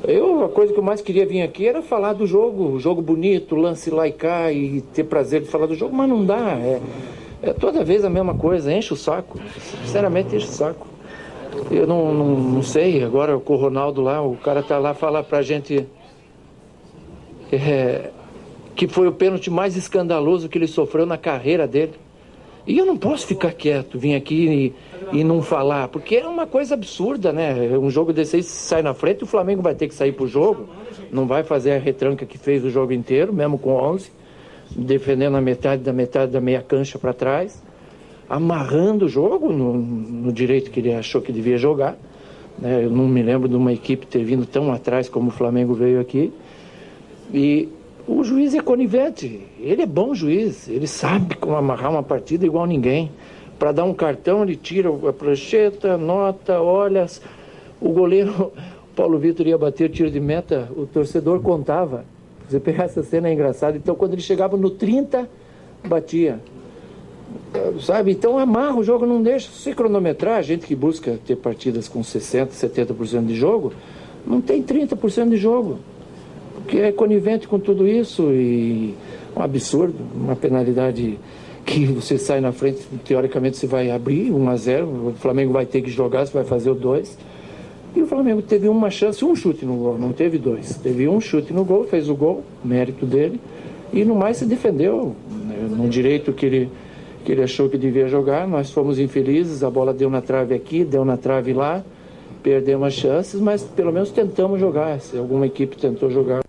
Speaker 13: a coisa que eu mais queria vir aqui era falar do jogo bonito, lance lá e cá e ter prazer de falar do jogo, mas não dá, é toda vez a mesma coisa, enche o saco, sinceramente enche o saco. Eu não sei, agora com o Ronaldo lá, o cara tá lá falar pra gente que foi o pênalti mais escandaloso que ele sofreu na carreira dele. E eu não posso ficar quieto, vir aqui e não falar, porque é uma coisa absurda, né? Um jogo desse aí sai na frente, o Flamengo vai ter que sair pro jogo, não vai fazer a retranca que fez o jogo inteiro, mesmo com 11, defendendo a metade da meia cancha para trás, amarrando o jogo no direito que ele achou que devia jogar, né? Eu não me lembro de uma equipe ter vindo tão atrás como o Flamengo veio aqui. E o juiz é conivente, ele é bom juiz, ele sabe como amarrar uma partida igual ninguém. Para dar um cartão, ele tira a prancheta, nota, olha. O goleiro, Paulo Vitor, ia bater o tiro de meta, o torcedor contava. Você pegar essa cena é engraçada. Então, quando ele chegava no 30, batia. Sabe? Então, amarra o jogo, não deixa. Se cronometrar, a gente que busca ter partidas com 60%, 70% de jogo, não tem 30% de jogo. Porque é conivente com tudo isso e um absurdo, uma penalidade que você sai na frente, teoricamente você vai abrir 1-0, o Flamengo vai ter que jogar, você vai fazer o 2. E o Flamengo teve uma chance, um chute no gol, não teve dois. Teve um chute no gol, fez o gol, mérito dele, e no mais se defendeu, né, no direito que ele achou que devia jogar. Nós fomos infelizes, a bola deu na trave aqui, deu na trave lá, Perdemos as chances, mas pelo menos tentamos jogar. Se alguma equipe tentou jogar.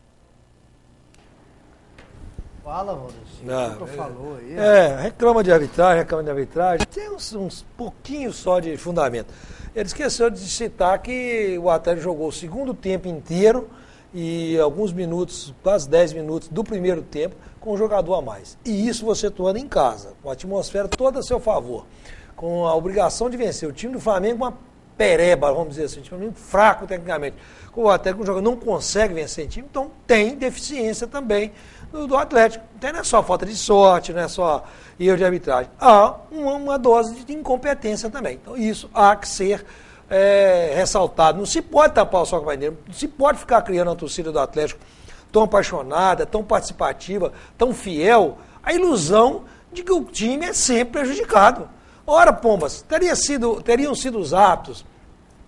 Speaker 3: Fala, Valdeci. Falou aí.
Speaker 4: Reclama de arbitragem. Tem uns pouquinhos só de fundamento. Ele esqueceu de citar que o Atlético jogou o segundo tempo inteiro e alguns minutos, quase 10 minutos do primeiro tempo, com um jogador a mais. E isso você atuando em casa, com a atmosfera toda a seu favor, com a obrigação de vencer. O time do Flamengo uma pereba, vamos dizer assim, um time muito fraco tecnicamente. O Atlético jogador não consegue vencer o time, então tem deficiência também do Atlético. Então não é só falta de sorte, não é só erro de arbitragem. Há uma dose de incompetência também. Então isso há que ser ressaltado. Não se pode tapar o sol com a bandeira, não se pode ficar criando a torcida do Atlético tão apaixonada, tão participativa, tão fiel, a ilusão de que o time é sempre prejudicado. Ora, Pombas, teriam sido os atos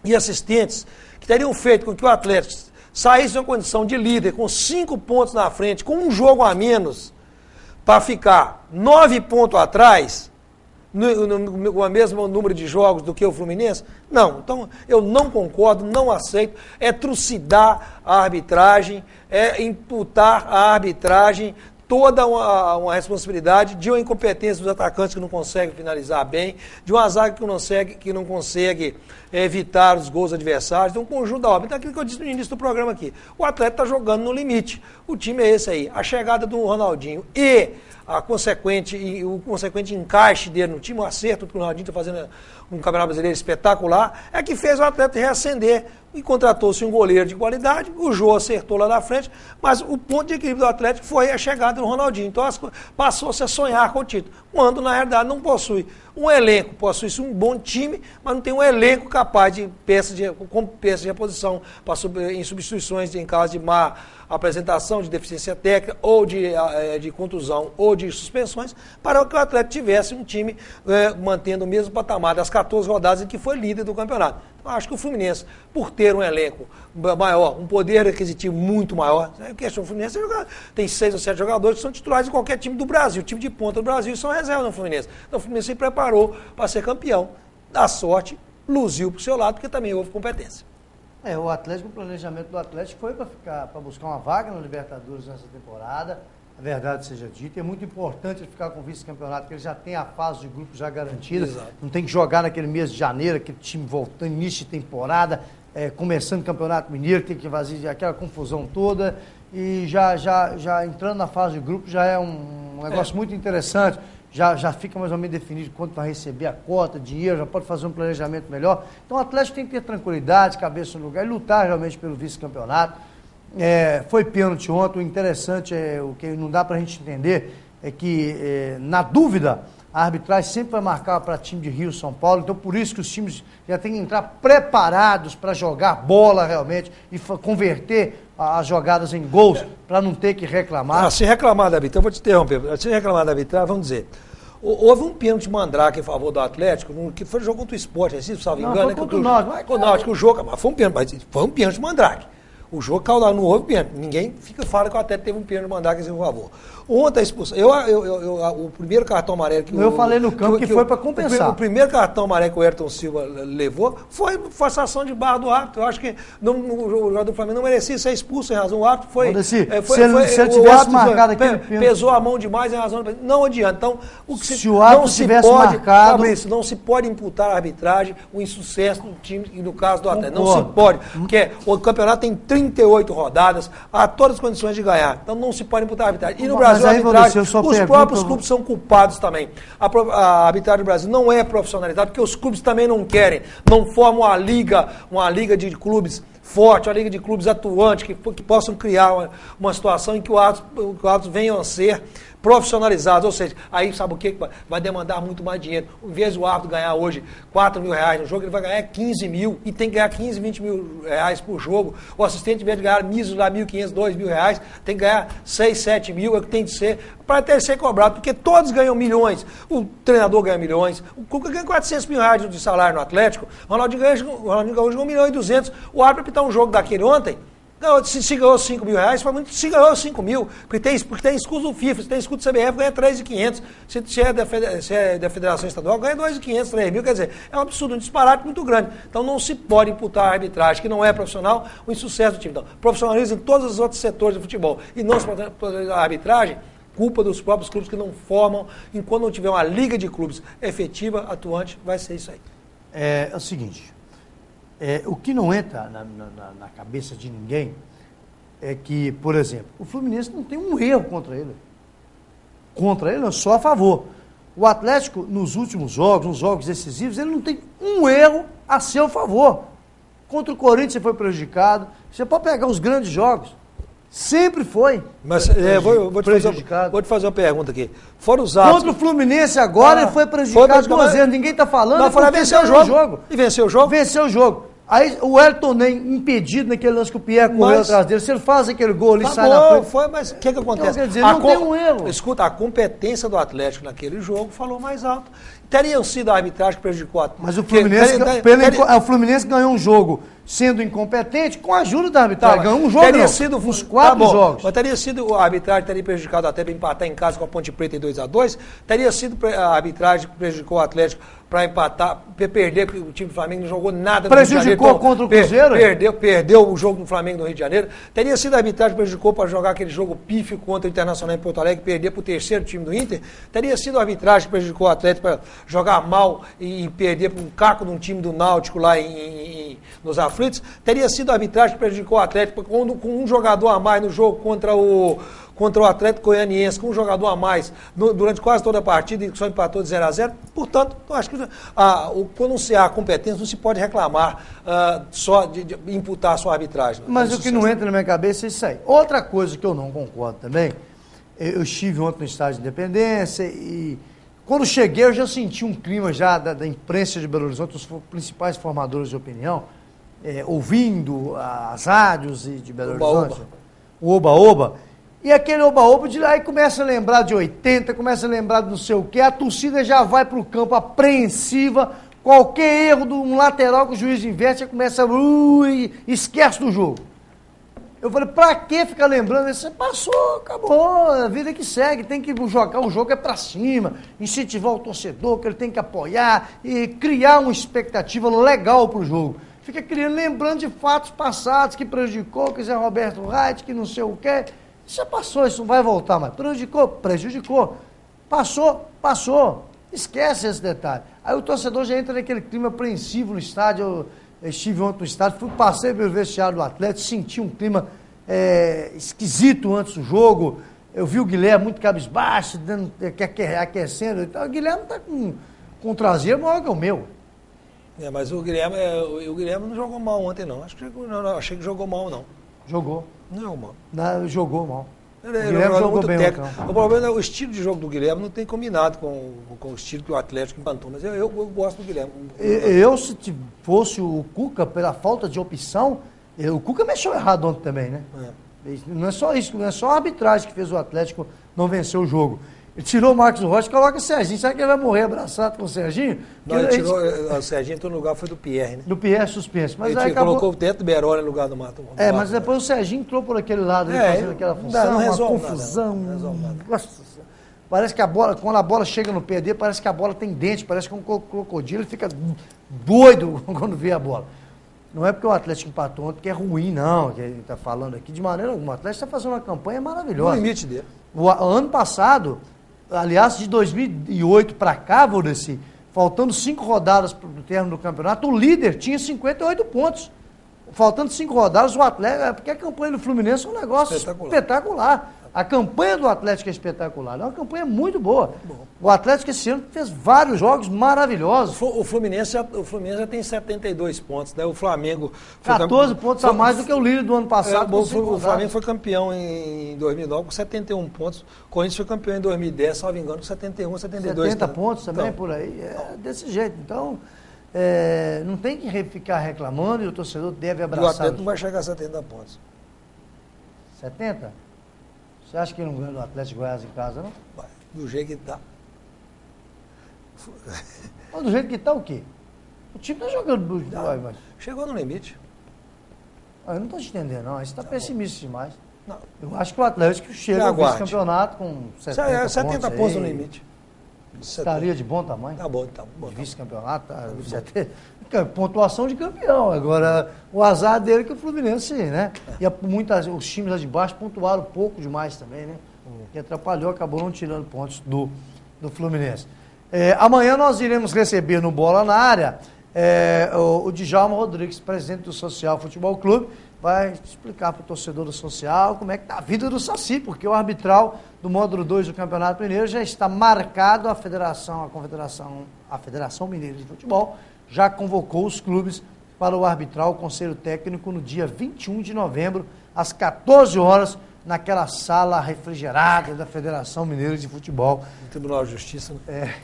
Speaker 4: e assistentes que teriam feito com que o Atlético saísse de uma condição de líder com 5 pontos na frente, com um jogo a menos, para ficar 9 pontos atrás, com o mesmo número de jogos do que o Fluminense? Não, então eu não concordo, não aceito, é trucidar a arbitragem, é imputar à arbitragem toda uma responsabilidade de uma incompetência dos atacantes que não conseguem finalizar bem, de uma zaga que não consegue evitar os gols adversários, de um conjunto da obra. Então aquilo que eu disse no início do programa aqui, o atleta está jogando no limite, o time é esse aí, a chegada do Ronaldinho e o consequente encaixe dele no time, o acerto que o Ronaldinho está fazendo um Campeonato Brasileiro espetacular, é que fez o atleta reacender e contratou-se um goleiro de qualidade, o Jô acertou lá na frente, mas o ponto de equilíbrio do Atlético foi a chegada do Ronaldinho. Então passou-se a sonhar com o título, quando na realidade não possui um elenco, possui-se um bom time, mas não tem um elenco capaz de peças de reposição, em substituições em caso de má apresentação, de deficiência técnica, ou de contusão, ou de suspensões, para que o Atlético tivesse um time mantendo o mesmo patamar das 14 rodadas em que foi líder do campeonato. Então, acho que o Fluminense, por ter um elenco maior, um poder aquisitivo muito maior, a questão do Fluminense tem 6 ou 7 jogadores que são titulares de qualquer time do Brasil, o time de ponta do Brasil são reservas no Fluminense. Então o Fluminense se preparou para ser campeão. Da sorte, luziu para o seu lado, porque também houve competência.
Speaker 3: O Atlético, o planejamento do Atlético foi para buscar uma vaga na Libertadores nessa temporada, a verdade seja dita, é muito importante ele ficar com o vice-campeonato, porque ele já tem a fase de grupo já garantida. Exato. Não tem que jogar naquele mês de janeiro, aquele time voltando, início de temporada, começando o Campeonato Mineiro, tem que fazer aquela confusão toda, e já entrando na fase de grupo já é um negócio muito interessante. Já fica mais ou menos definido quanto vai receber a cota, dinheiro, já pode fazer um planejamento melhor. Então o Atlético tem que ter tranquilidade, cabeça no lugar e lutar realmente pelo vice-campeonato. Foi pênalti ontem, o interessante, o que não dá para a gente entender, é que, na dúvida, a arbitragem sempre vai marcar para time de Rio, São Paulo, então por isso que os times já têm que entrar preparados para jogar bola realmente e converter as jogadas em gols, para não ter que reclamar.
Speaker 4: Se reclamar da arbitragem, eu vou te interromper, se reclamar da arbitragem, vamos dizer, houve um pênalti mandrake em favor do Atlético, que foi jogo contra o Sport, se salvo engano. Foi contra o Náutico, o jogo, mas foi um pênalti mandrake. O jogo caiu, não houve pênalti. Ninguém fala que o Atlético teve um pênalti mandrake em seu favor. Ontem a expulsão. O primeiro cartão amarelo que
Speaker 3: eu falei no campo que foi para compensar.
Speaker 4: O primeiro cartão amarelo que o Ayrton Silva levou foi forçação de barra do árbitro. Eu acho que o jogador do Flamengo não merecia ser expulso em razão. O árbitro foi.
Speaker 3: Se ele tivesse marcado aquele
Speaker 4: pesou a mão demais em razão. Não adianta. Então,
Speaker 3: se o árbitro tivesse marcado.
Speaker 4: Fabrício, não se pode imputar à arbitragem o insucesso do time e no caso do Atlético. Não se pode. Porque o campeonato tem 38 rodadas, há todas as condições de ganhar. Então não se pode imputar a arbitragem. E no Brasil, a arbitragem, os próprios clubes são culpados também. A arbitragem do Brasil não é profissionalizada, porque os clubes também não querem, não formam uma liga de clubes forte, uma liga de clubes atuantes, que possam criar uma situação em que os árbitros venham a ser profissionalizados, ou seja, aí sabe o que? Vai demandar muito mais dinheiro. Em vez do árbitro ganhar hoje R$4 mil no jogo, ele vai ganhar 15 mil e tem que ganhar 15, 20 mil reais por jogo. O assistente, em vez de ganhar míseros lá R$1.500, R$2.000, tem que ganhar 6, 7 mil, é o que tem de ser, para até ser cobrado, porque todos ganham milhões. O treinador ganha milhões, o Cuca ganha R$400 mil de salário no Atlético, o Ronaldinho Gaúcho ganhou 1.200.000, o árbitro apitar um jogo daquele ontem, Se ganhou 5 mil reais, foi muito. Se ganhou 5 mil, porque tem escudo do FIFA, se tem escudo do CBF, ganha 3.500. Se é da Federação Estadual, ganha 2.500, 3 mil. Quer dizer, é um absurdo, um disparate muito grande. Então não se pode imputar a arbitragem, que não é profissional, o insucesso do time. Então, profissionaliza em todos os outros setores do futebol. E não se pode a arbitragem, culpa dos próprios clubes que não formam. Enquanto não tiver uma liga de clubes efetiva, atuante, vai ser isso aí.
Speaker 3: É o seguinte. O que não entra na cabeça de ninguém é que, por exemplo, o Fluminense não tem um erro contra ele. Contra ele, não, só a favor. O Atlético, nos últimos jogos, nos jogos decisivos, ele não tem um erro a seu favor. Contra o Corinthians você foi prejudicado. Você pode pegar os grandes jogos. Sempre foi.
Speaker 4: Mas vou te fazer uma pergunta aqui. Fora os atos...
Speaker 3: Contra o Fluminense agora ele foi prejudicado 2 vezes. Ninguém está falando.
Speaker 4: Não, foi venceu o jogo. E venceu o jogo?
Speaker 3: Venceu o jogo. Aí o Wellington nem impedido naquele lance que o Pierre correu atrás dele. Se ele faz aquele gol ali, sai na frente.
Speaker 4: Mas o que acontece?
Speaker 3: Então, quer dizer, não tem um erro.
Speaker 4: Escuta, a competência do Atlético naquele jogo falou mais alto. Teriam sido a arbitragem que prejudicou a...
Speaker 3: Mas o Fluminense ganhou um jogo sendo incompetente com a ajuda da arbitragem. Ganhou um jogo,
Speaker 4: teria sido
Speaker 3: uns 4 jogos.
Speaker 4: Mas teria sido a arbitragem, teria prejudicado até para empatar em casa com a Ponte Preta em 2-2. Teria sido a arbitragem que prejudicou o Atlético para empatar, perder, porque o time do Flamengo não jogou nada no Rio de Janeiro.
Speaker 3: Prejudicou contra o Cruzeiro?
Speaker 4: Perdeu o jogo do Flamengo no Rio de Janeiro. Teria sido a arbitragem que prejudicou para jogar aquele jogo pífio contra o Internacional em Porto Alegre, perder para o terceiro time do Inter. Teria sido a arbitragem que prejudicou o Atlético para jogar mal e perder para um caco de um time do Náutico lá nos aflitos. Teria sido a arbitragem que prejudicou o Atlético com um jogador a mais no jogo contra o Atlético Goianiense, com um jogador a mais durante quase toda a partida e só empatou de 0-0. Portanto, eu acho que quando se há competência, não se pode reclamar só de imputar só a arbitragem.
Speaker 3: Mas o que não entra na minha cabeça é isso aí. Outra coisa que eu não concordo também, eu estive ontem no Estádio de Independência e quando cheguei eu já senti um clima já da imprensa de Belo Horizonte, os principais formadores de opinião, ouvindo as rádios de Belo Horizonte, o Oba-Oba, e aquele oba-oba de lá aí começa a lembrar de 80, começa a lembrar de não sei o quê, a torcida já vai para o campo apreensiva, qualquer erro de um lateral que o juiz inverte, já começa esquece do jogo. Eu falei, pra que ficar lembrando? Você passou, acabou, a vida que segue, tem que jogar, o jogo é pra cima, incentivar o torcedor, que ele tem que apoiar e criar uma expectativa legal pro jogo. Fica criando, lembrando de fatos passados que prejudicou, que Zé Roberto Reit, que não sei o quê. Isso já passou, isso não vai voltar mais. Prejudicou. Passou. Esquece esse detalhe. Aí o torcedor já entra naquele clima apreensivo no estádio. Eu estive ontem no estádio, passei pelo vestiário do Atlético, senti um clima esquisito antes do jogo. Eu vi o Guilherme muito cabisbaixo, aquecendo. Então, o Guilherme está com um traseiro maior que o meu.
Speaker 4: Mas o Guilherme não jogou mal ontem, não. Achei que jogou mal, não.
Speaker 3: Jogou.
Speaker 4: Não, mano.
Speaker 3: Não, jogou mal.
Speaker 4: O Guilherme jogou bem. O problema é o estilo de jogo do Guilherme não tem combinado com o estilo que o Atlético implantou. Mas eu gosto do Guilherme.
Speaker 3: Se fosse o Cuca, pela falta de opção, o Cuca mexeu errado ontem também, né? Não é só isso, não é só a arbitragem que fez o Atlético não vencer o jogo. Ele tirou o Marcos Rocha e coloca o Serginho. Será que ele vai morrer abraçado com o Serginho?
Speaker 4: Não, ele tirou o Serginho, entrou no lugar, foi do Pierre, né?
Speaker 3: Do Pierre suspenso. Mas
Speaker 4: ele colocou dentro do Beroli no lugar do Mato.
Speaker 3: Mas depois o Serginho entrou por aquele lado, fazendo aquela função,
Speaker 4: não resolve
Speaker 3: uma confusão.
Speaker 4: Não resolve nada.
Speaker 3: Nossa, parece que a bola, quando a bola chega no pé dele, parece que a bola tem dente, parece que um crocodilo, ele fica doido quando vê a bola. Não é porque o Atlético empatou ontem que é ruim, não, que ele está falando aqui, de maneira alguma. O Atlético está fazendo uma campanha maravilhosa.
Speaker 4: No limite dele.
Speaker 3: O ano passado, aliás, de 2008 para cá, Valdeci, faltando 5 rodadas para o término do campeonato, o líder tinha 58 pontos. Faltando 5 rodadas, o Atlético, porque a campanha do Fluminense é um negócio espetacular. A campanha do Atlético é espetacular, é uma campanha muito boa. O Atlético esse ano fez vários jogos maravilhosos.
Speaker 4: O Fluminense já tem 72 pontos, né? O Flamengo...
Speaker 3: 14 pontos a mais do que o líder do ano passado.
Speaker 4: O Flamengo foi campeão em 2009 com 71 pontos. O Corinthians foi campeão em 2010, salvo engano, com 71, 72.
Speaker 3: 70 pontos também, por aí. É desse jeito. Então, não tem que ficar reclamando e o torcedor deve abraçar.
Speaker 4: E o Atlético não vai chegar a 70 pontos.
Speaker 3: 70? Você acha que não ganha do Atlético Goiás em casa, não?
Speaker 4: Vai, do jeito que está.
Speaker 3: Do jeito que está o quê? O time está jogando...
Speaker 4: Chegou no limite.
Speaker 3: Eu não estou te entendendo, não. Você está pessimista demais. Não. Eu acho que o Atlético chega ao vice-campeonato com
Speaker 4: 70 pontos no limite.
Speaker 3: Estaria de bom tamanho?
Speaker 4: Tá bom, tá bom.
Speaker 3: Vice-campeonato, pontuação de campeão. Agora, o azar dele é que o Fluminense, né? E os times lá de baixo pontuaram pouco demais também, né? Que atrapalhou, acabou não tirando pontos do Fluminense. Amanhã nós iremos receber no Bola na Área o Djalma Rodrigues, presidente do Social Futebol Clube, vai explicar para o torcedor do Social como é que está a vida do Saci, porque o arbitral do módulo 2 do Campeonato Mineiro já está marcado, a Federação Mineira de Futebol já convocou os clubes para o arbitral, o Conselho Técnico, no dia 21 de novembro, às 14 horas, naquela sala refrigerada da Federação Mineira de Futebol.
Speaker 4: No Tribunal de Justiça, né?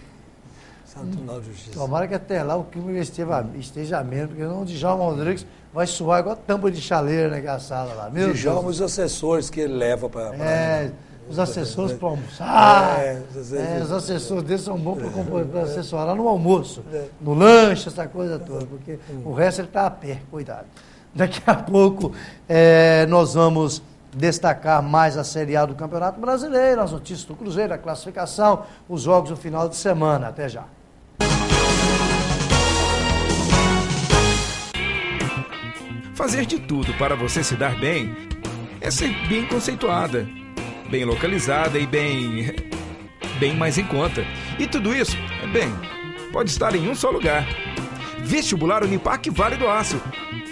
Speaker 4: Tribunal de Justiça.
Speaker 3: Tomara que até lá o clima esteja ameno, porque senão o Djalma Rodrigues vai suar igual tampa de chaleira naquela sala lá.
Speaker 4: Djalma, os assessores que ele leva para...
Speaker 3: os assessores para almoçar. Os assessores deles são bons para assessorar no almoço, no lanche, essa coisa toda, porque o resto ele está a pé, cuidado. Daqui a pouco nós vamos destacar mais a Série A do Campeonato Brasileiro, as notícias do Cruzeiro, a classificação, os jogos no final de semana. Até já.
Speaker 14: Fazer de tudo para você se dar bem é ser bem conceituada, bem localizada e bem mais em conta. E tudo isso, pode estar em um só lugar. Vestibular Unipac Vale do Aço.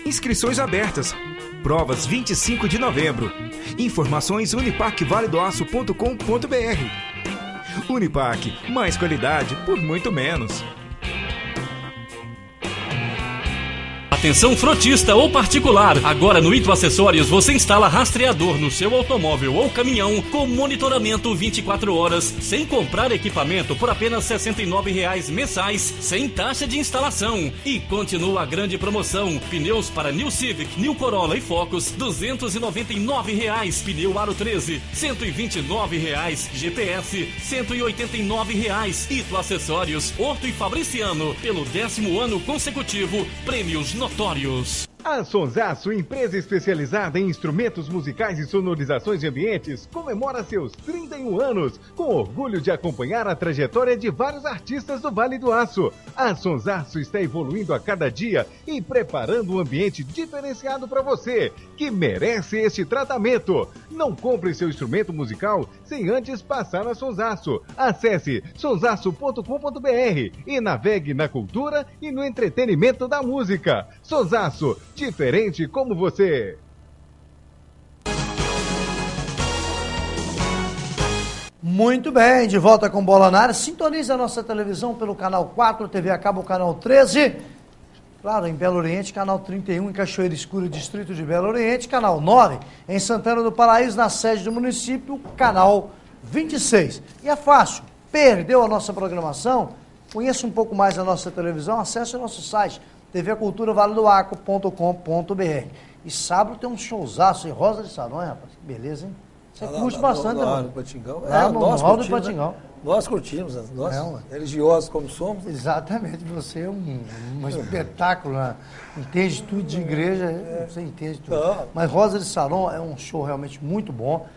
Speaker 14: Inscrições abertas. Provas 25 de novembro. Informações unipacvaledoaço.com.br. Unipac, mais qualidade por muito menos.
Speaker 5: Atenção frotista ou particular, agora no Ito Acessórios você instala rastreador no seu automóvel ou caminhão com monitoramento 24 horas, sem comprar equipamento por apenas R$ 69,00 mensais, sem taxa de instalação. E continua a grande promoção, pneus para New Civic, New Corolla e Focus, R$ 299,00, pneu Aro 13, R$ 129,00, GPS, R$ 189,00. Ito Acessórios, Horto e Fabriciano, pelo 10º ano consecutivo, prêmios notórios.
Speaker 7: A Sonsaço, empresa especializada em instrumentos musicais e sonorizações de ambientes, comemora seus 31 anos, com orgulho de acompanhar a trajetória de vários artistas do Vale do Aço. A Sonsaço está evoluindo a cada dia e preparando um ambiente diferenciado para você, que merece este tratamento. Não compre seu instrumento musical sem antes passar na Sonsaço. Acesse sonsaço.com.br e navegue na cultura e no entretenimento da música. Sonsaço, diferente como você.
Speaker 3: Muito bem, de volta com Bola na Área. Sintonize a nossa televisão pelo canal 4, TV a cabo, canal 13. Claro, em Belo Oriente, canal 31, em Cachoeira Escura, distrito de Belo Oriente. Canal 9, em Santana do Paraíso, na sede do município, canal 26. E é fácil, perdeu a nossa programação? Conheça um pouco mais a nossa televisão, acesse o nosso site, tvculturavaledoaco.com.br. E sábado tem um showzaço em Rosa de Saronha, rapaz. Beleza, hein? Você curte bastante,
Speaker 4: né? No Patingão.
Speaker 3: Nós curtimos, do Patingão.
Speaker 4: Nós curtimos, nós religiosos como somos.
Speaker 3: Exatamente, você é um espetáculo, né? Entende tudo de igreja, você entende tudo. Mas Rosa de Saron é um show realmente muito bom.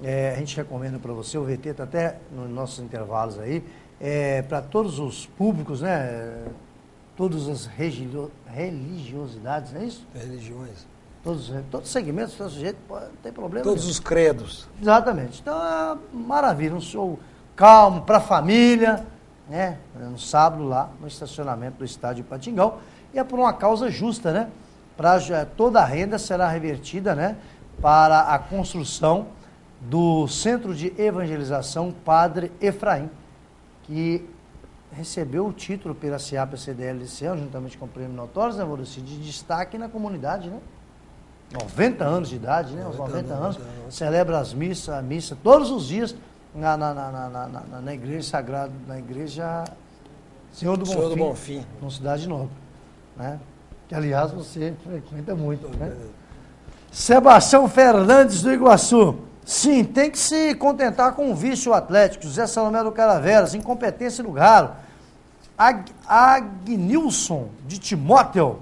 Speaker 3: A gente recomenda para você, o VT está até nos nossos intervalos aí, para todos os públicos, né? Todas as religiosidades, não é isso?
Speaker 4: Religiões.
Speaker 3: Todos os segmentos, todo sujeito, não tem problema.
Speaker 4: Todos os credos.
Speaker 3: Exatamente. Então, é maravilha, um show calmo, para a família, né? No sábado lá, no estacionamento do estádio Patingão. E é por uma causa justa, né? Toda a renda será revertida, né? Para a construção do Centro de Evangelização Padre Efraim, que recebeu o título pela CEAP-CDL desse ano, juntamente com o Prêmio Notórios, né, Maurício, de destaque na comunidade, né? 90 anos de idade, né? Os 90 anos, celebra a missa todos os dias na igreja sagrada, na igreja Senhor do Bonfim, na Cidade Nova, né? Que, aliás, você frequenta muito, né? Sebastião Fernandes do Iguaçu. Sim, tem que se contentar com o vício atlético. José Salomé do Caraveras, incompetência no Galo. Agnilson de Timóteo,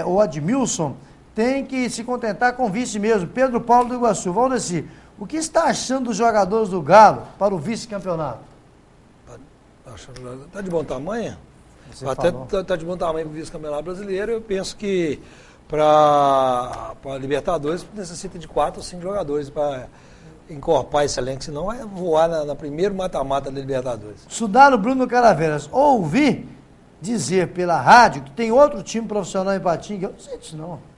Speaker 3: ou Admilson, tem que se contentar com vice mesmo. Pedro Paulo do Iguaçu. Valdeci, o que está achando dos jogadores do Galo para o vice-campeonato?
Speaker 4: Está de bom tamanho? Até está de bom tamanho para o vice-campeonato brasileiro. Eu penso que para a Libertadores necessita de 4 ou 5 jogadores para encorpar esse elenco, senão vai voar na primeiro mata-mata da Libertadores.
Speaker 3: Sudaro Bruno Caraveras, ouvi dizer pela rádio que tem outro time profissional em Patinga. Eu não sei disso não.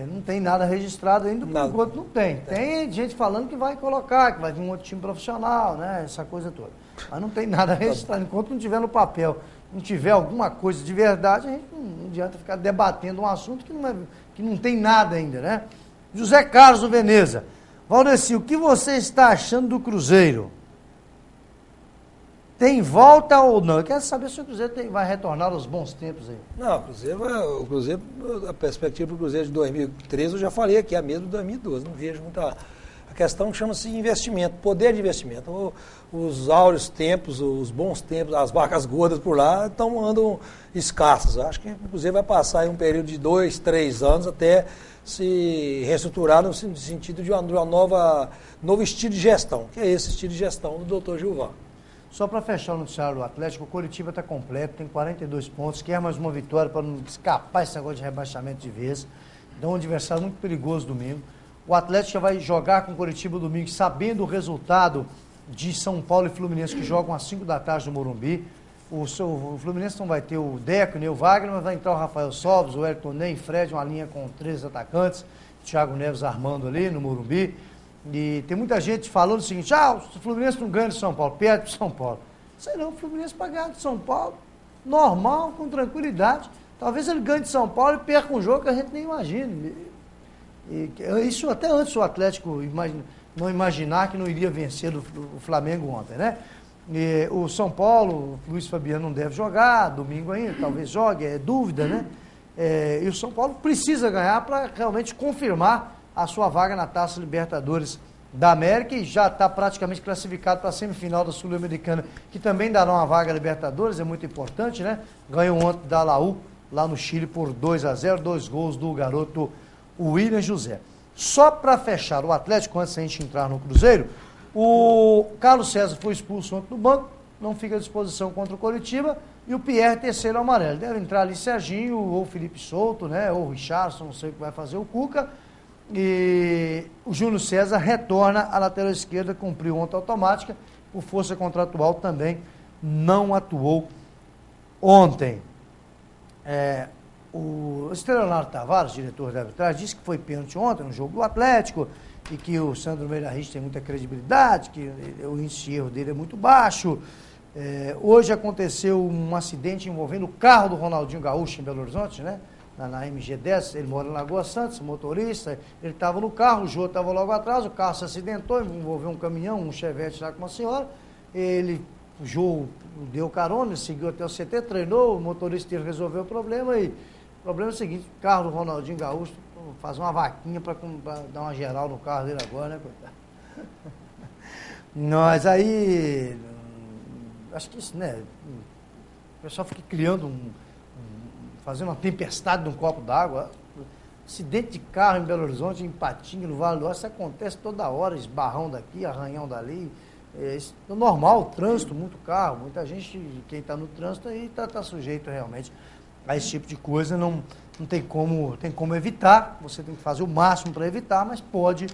Speaker 3: Não tem nada registrado ainda, por enquanto não tem. Tem gente falando que vai colocar, que vai vir um outro time profissional, né? Essa coisa toda. Mas não tem nada registrado. Enquanto não tiver no papel, não tiver alguma coisa de verdade, a gente não adianta ficar debatendo um assunto que não tem nada ainda, né? José Carlos do Veneza. Valdeci, o que você está achando do Cruzeiro? Tem volta ou não? Eu quero saber se o Cruzeiro vai retornar aos bons tempos aí.
Speaker 4: Não, o Cruzeiro, a perspectiva para o Cruzeiro de 2013, eu já falei aqui, é a mesma de 2012. Não vejo muita... A questão chama-se investimento, poder de investimento. Os áureos tempos, os bons tempos, as vacas gordas por lá andam escassas. Eu acho que o Cruzeiro vai passar aí um período de 2, 3 anos até se reestruturar no sentido de novo estilo de gestão, que é esse estilo de gestão do Dr. Gilvan.
Speaker 3: Só para fechar o noticiário do Atlético, o Coritiba está completo, tem 42 pontos, quer mais uma vitória para não escapar esse negócio de rebaixamento de vez. Então, um adversário muito perigoso domingo. O Atlético já vai jogar com o Coritiba domingo, sabendo o resultado de São Paulo e Fluminense, que jogam às 5 da tarde no Morumbi. O Fluminense não vai ter o Deco, nem o Wagner, mas vai entrar o Rafael Sobres, o Elton Ney, Fred, uma linha com 3 atacantes, Thiago Neves armando ali no Morumbi. E tem muita gente falando o seguinte, o Fluminense não ganha de São Paulo, perde de São Paulo. Sei não, o Fluminense vai ganhar de São Paulo, normal, com tranquilidade. Talvez ele ganhe de São Paulo e perca um jogo que a gente nem imagina. Isso até antes o Atlético não imaginar que não iria vencer o Flamengo ontem, né? E o São Paulo, o Luiz Fabiano não deve jogar, domingo ainda, talvez jogue, é dúvida, né? E o São Paulo precisa ganhar para realmente confirmar a sua vaga na Taça Libertadores da América e já está praticamente classificado para a semifinal da Sul-Americana, que também dará uma vaga à Libertadores, é muito importante, né? Ganhou ontem da Laú, lá no Chile, por 2-0, 2 gols do garoto William José. Só para fechar o Atlético, antes da gente entrar no Cruzeiro, o Carlos César foi expulso ontem do banco, não fica à disposição contra o Coritiba, e o Pierre terceiro amarelo. Deve entrar ali Serginho, ou Felipe Souto, né? Ou Richardson, não sei o que vai fazer o Cuca. E o Júnior César retorna à lateral esquerda, cumpriu ontem automática, por força contratual também não atuou ontem. O Leonardo Tavares, diretor da arbitragem, disse que foi pênalti ontem no jogo do Atlético e que o Sandro Meira Rich tem muita credibilidade, que o índice de erro dele é muito baixo. Hoje aconteceu um acidente envolvendo o carro do Ronaldinho Gaúcho em Belo Horizonte, né? Na MG10, ele mora em Lagoa Santos, motorista, ele estava no carro, o Jô estava logo atrás, o carro se acidentou, envolveu um caminhão, um Chevette lá com uma senhora, o Jô deu carona, seguiu até o CT, treinou, o motorista resolveu o problema e o problema é o seguinte, o carro do Ronaldinho Gaúcho, fazer uma vaquinha para dar uma geral no carro dele agora, né, coitado? Mas aí, acho que isso, né, o pessoal fica criando fazendo uma tempestade num copo d'água. Acidente de carro em Belo Horizonte, em Patinga, no Vale do Aço, isso acontece toda hora, esbarrão daqui, arranhão dali. Isso é normal, trânsito, muito carro, muita gente, quem está no trânsito aí está sujeito realmente a esse tipo de coisa, não tem como evitar, você tem que fazer o máximo para evitar, mas pode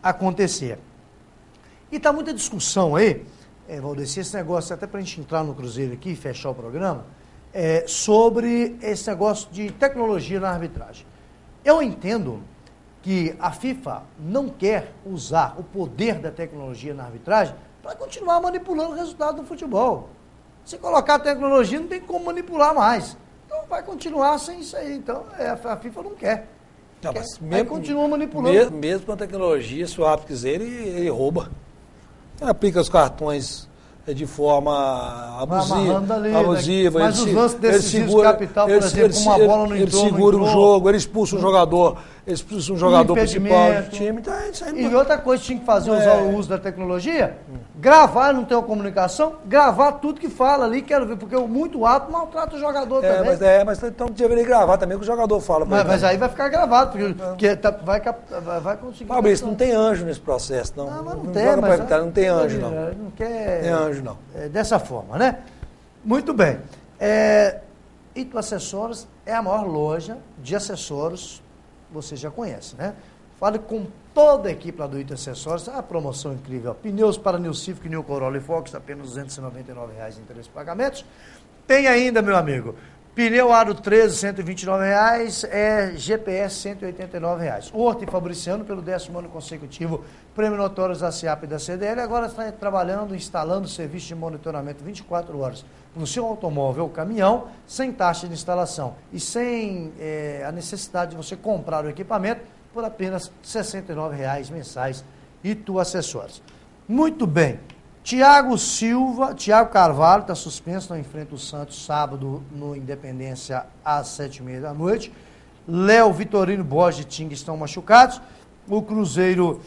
Speaker 3: acontecer. E está muita discussão aí, Valdeci, esse negócio, até para a gente entrar no Cruzeiro aqui e fechar o programa, sobre esse negócio de tecnologia na arbitragem. Eu entendo que a FIFA não quer usar o poder da tecnologia na arbitragem para continuar manipulando o resultado do futebol. Se colocar a tecnologia, não tem como manipular mais. Então vai continuar sem isso aí. Então a FIFA não quer.
Speaker 4: Não, mas mesmo,
Speaker 3: continua manipulando.
Speaker 4: Mesmo com a tecnologia, se o árbitro quiser, ele rouba. Ele aplica os cartões de forma abusiva.
Speaker 3: Mas os lances decisivos de capital, por exemplo, como a bola não entrou,
Speaker 4: ele segura o jogo, ele expulsa um jogador, principal do time.
Speaker 3: E outra coisa que tinha que fazer, usar o uso da tecnologia, gravar, não tem uma comunicação, gravar tudo que fala ali, quero ver, porque o muito alto maltrata o jogador também.
Speaker 4: Mas então deveria gravar também o que o jogador fala.
Speaker 3: Mas aí vai ficar gravado, porque vai conseguir.
Speaker 4: Fabrício, não tem anjo nesse processo, não.
Speaker 3: Mas não
Speaker 4: tem anjo, não.
Speaker 3: Não quer.
Speaker 4: Tem anjo, não.
Speaker 3: Dessa forma, né? Muito bem. Ito Acessórios é a maior loja de acessórios, você já conhece, né? Fale com toda a equipe lá do Ito Acessórios, a promoção incrível. Pneus para New Civic, New Corolla e Fox, apenas R$ 299,00 em 3 pagamentos. Tem ainda, meu amigo, pneu Aro 13, R$ 129,00, GPS, R$ 189,00. Horta e Fabriciano, pelo 10º ano consecutivo, prêmio notórios da CIAP e da CDL, agora está trabalhando, instalando serviço de monitoramento 24 horas no seu automóvel ou caminhão, sem taxa de instalação e sem a necessidade de você comprar o equipamento por apenas R$ 69,00 mensais. Ito Acessórios. Muito bem. Thiago Carvalho está suspenso, não enfrenta o Santos sábado no Independência às 7h30 da noite. Léo, Vitorino, Borges e Ting estão machucados. O Cruzeiro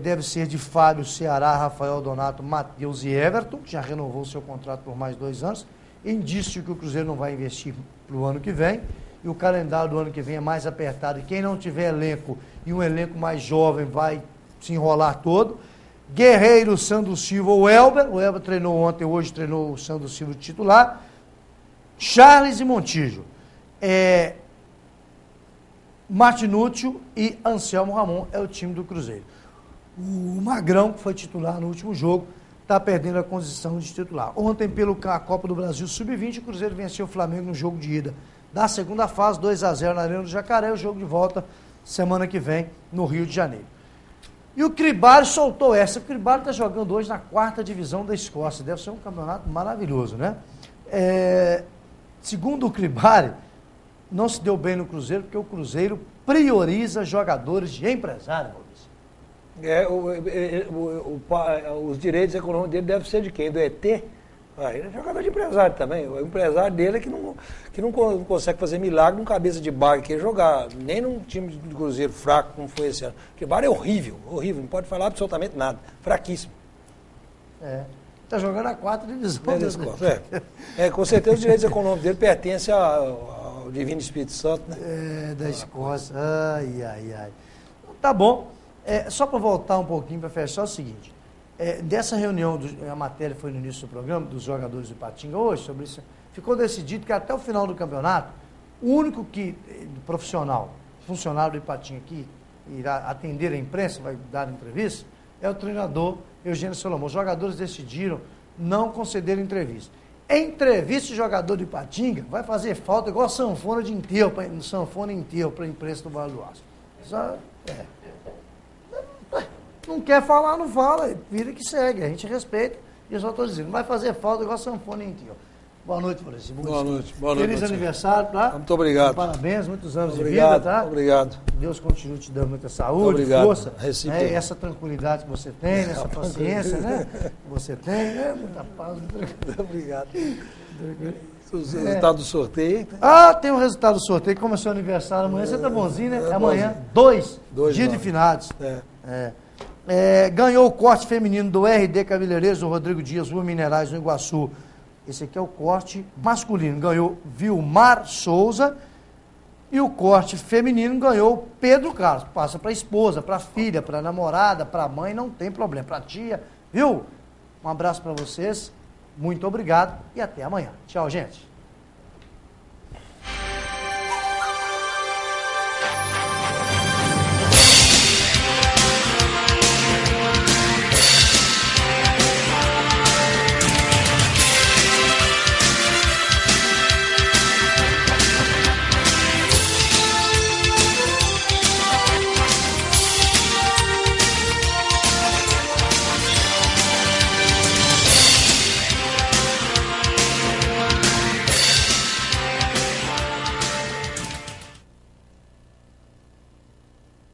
Speaker 3: deve ser de Fábio, Ceará, Rafael Donato, Matheus e Everton, que já renovou seu contrato por mais 2 anos. Indício que o Cruzeiro não vai investir para o ano que vem. E o calendário do ano que vem é mais apertado. E quem não tiver elenco e um elenco mais jovem vai se enrolar todo. Guerreiro, Sandro Silva, o Elber treinou ontem, hoje treinou o Sandro Silva titular. Charles e Montijo. Martinúcio e Anselmo Ramon é o time do Cruzeiro. O Magrão, que foi titular no último jogo, está perdendo a condição de titular. Ontem, pela Copa do Brasil Sub-20, o Cruzeiro venceu o Flamengo no jogo de ida da segunda fase, 2-0 na Arena do Jacaré, o jogo de volta semana que vem no Rio de Janeiro. E o Cribari soltou essa. O Cribari está jogando hoje na 4ª divisão da Escócia. Deve ser um campeonato maravilhoso, né? Segundo o Cribari, não se deu bem no Cruzeiro, porque o Cruzeiro prioriza jogadores de empresário, Maurício.
Speaker 4: Os direitos econômicos dele devem ser de quem? Do ET? Ele é jogador de empresário também. O empresário dele é que não consegue fazer milagre num cabeça de bar, que jogar nem num time de Cruzeiro fraco como foi esse ano. Porque bar é horrível, não pode falar absolutamente nada. Fraquíssimo.
Speaker 3: Está jogando a 4ª divisão.
Speaker 4: Com certeza os direitos econômicos dele pertencem ao Divino Espírito Santo, né?
Speaker 3: Da Escócia. Ai. Tá bom. Só para voltar um pouquinho, para fechar, é o seguinte. Dessa reunião, a matéria foi no início do programa, dos jogadores de Ipatinga hoje, sobre isso, ficou decidido que até o final do campeonato, o único profissional, funcionário do Ipatinga que irá atender a imprensa, vai dar entrevista, é o treinador Eugênio Solomon. Os jogadores decidiram não conceder entrevista. Entrevista de jogador de Ipatinga vai fazer falta igual a sanfona de enterro, sanfona inteiro para a imprensa do Vale do Aço. Não quer falar, não fala, vira que segue, a gente respeita, e eu só estou dizendo, não vai fazer falta igual a sanfona em ti. Boa noite, Maurício.
Speaker 4: Boa noite.
Speaker 3: Feliz aniversário, tá?
Speaker 4: Muito obrigado.
Speaker 3: Parabéns, muitos anos de vida, tá?
Speaker 4: Obrigado.
Speaker 3: Deus continue te dando muita saúde, força, essa tranquilidade que você tem, essa paciência, né? Que você tem, né? Muita paz.
Speaker 4: Muito obrigado. O resultado do sorteio.
Speaker 3: Tem o resultado do sorteio, que começou o aniversário amanhã, você tá bonzinho, né? Amanhã, 2 dias de finados. Ganhou o corte feminino do RD Cabeleireiros, do Rodrigo Dias, Rua Minerais, no Iguaçu. Esse aqui é o corte masculino. Ganhou Vilmar Souza. E o corte feminino ganhou Pedro Carlos. Passa para a esposa, para a filha, para a namorada, para a mãe, não tem problema. Para a tia, viu? Um abraço para vocês. Muito obrigado e até amanhã. Tchau, gente.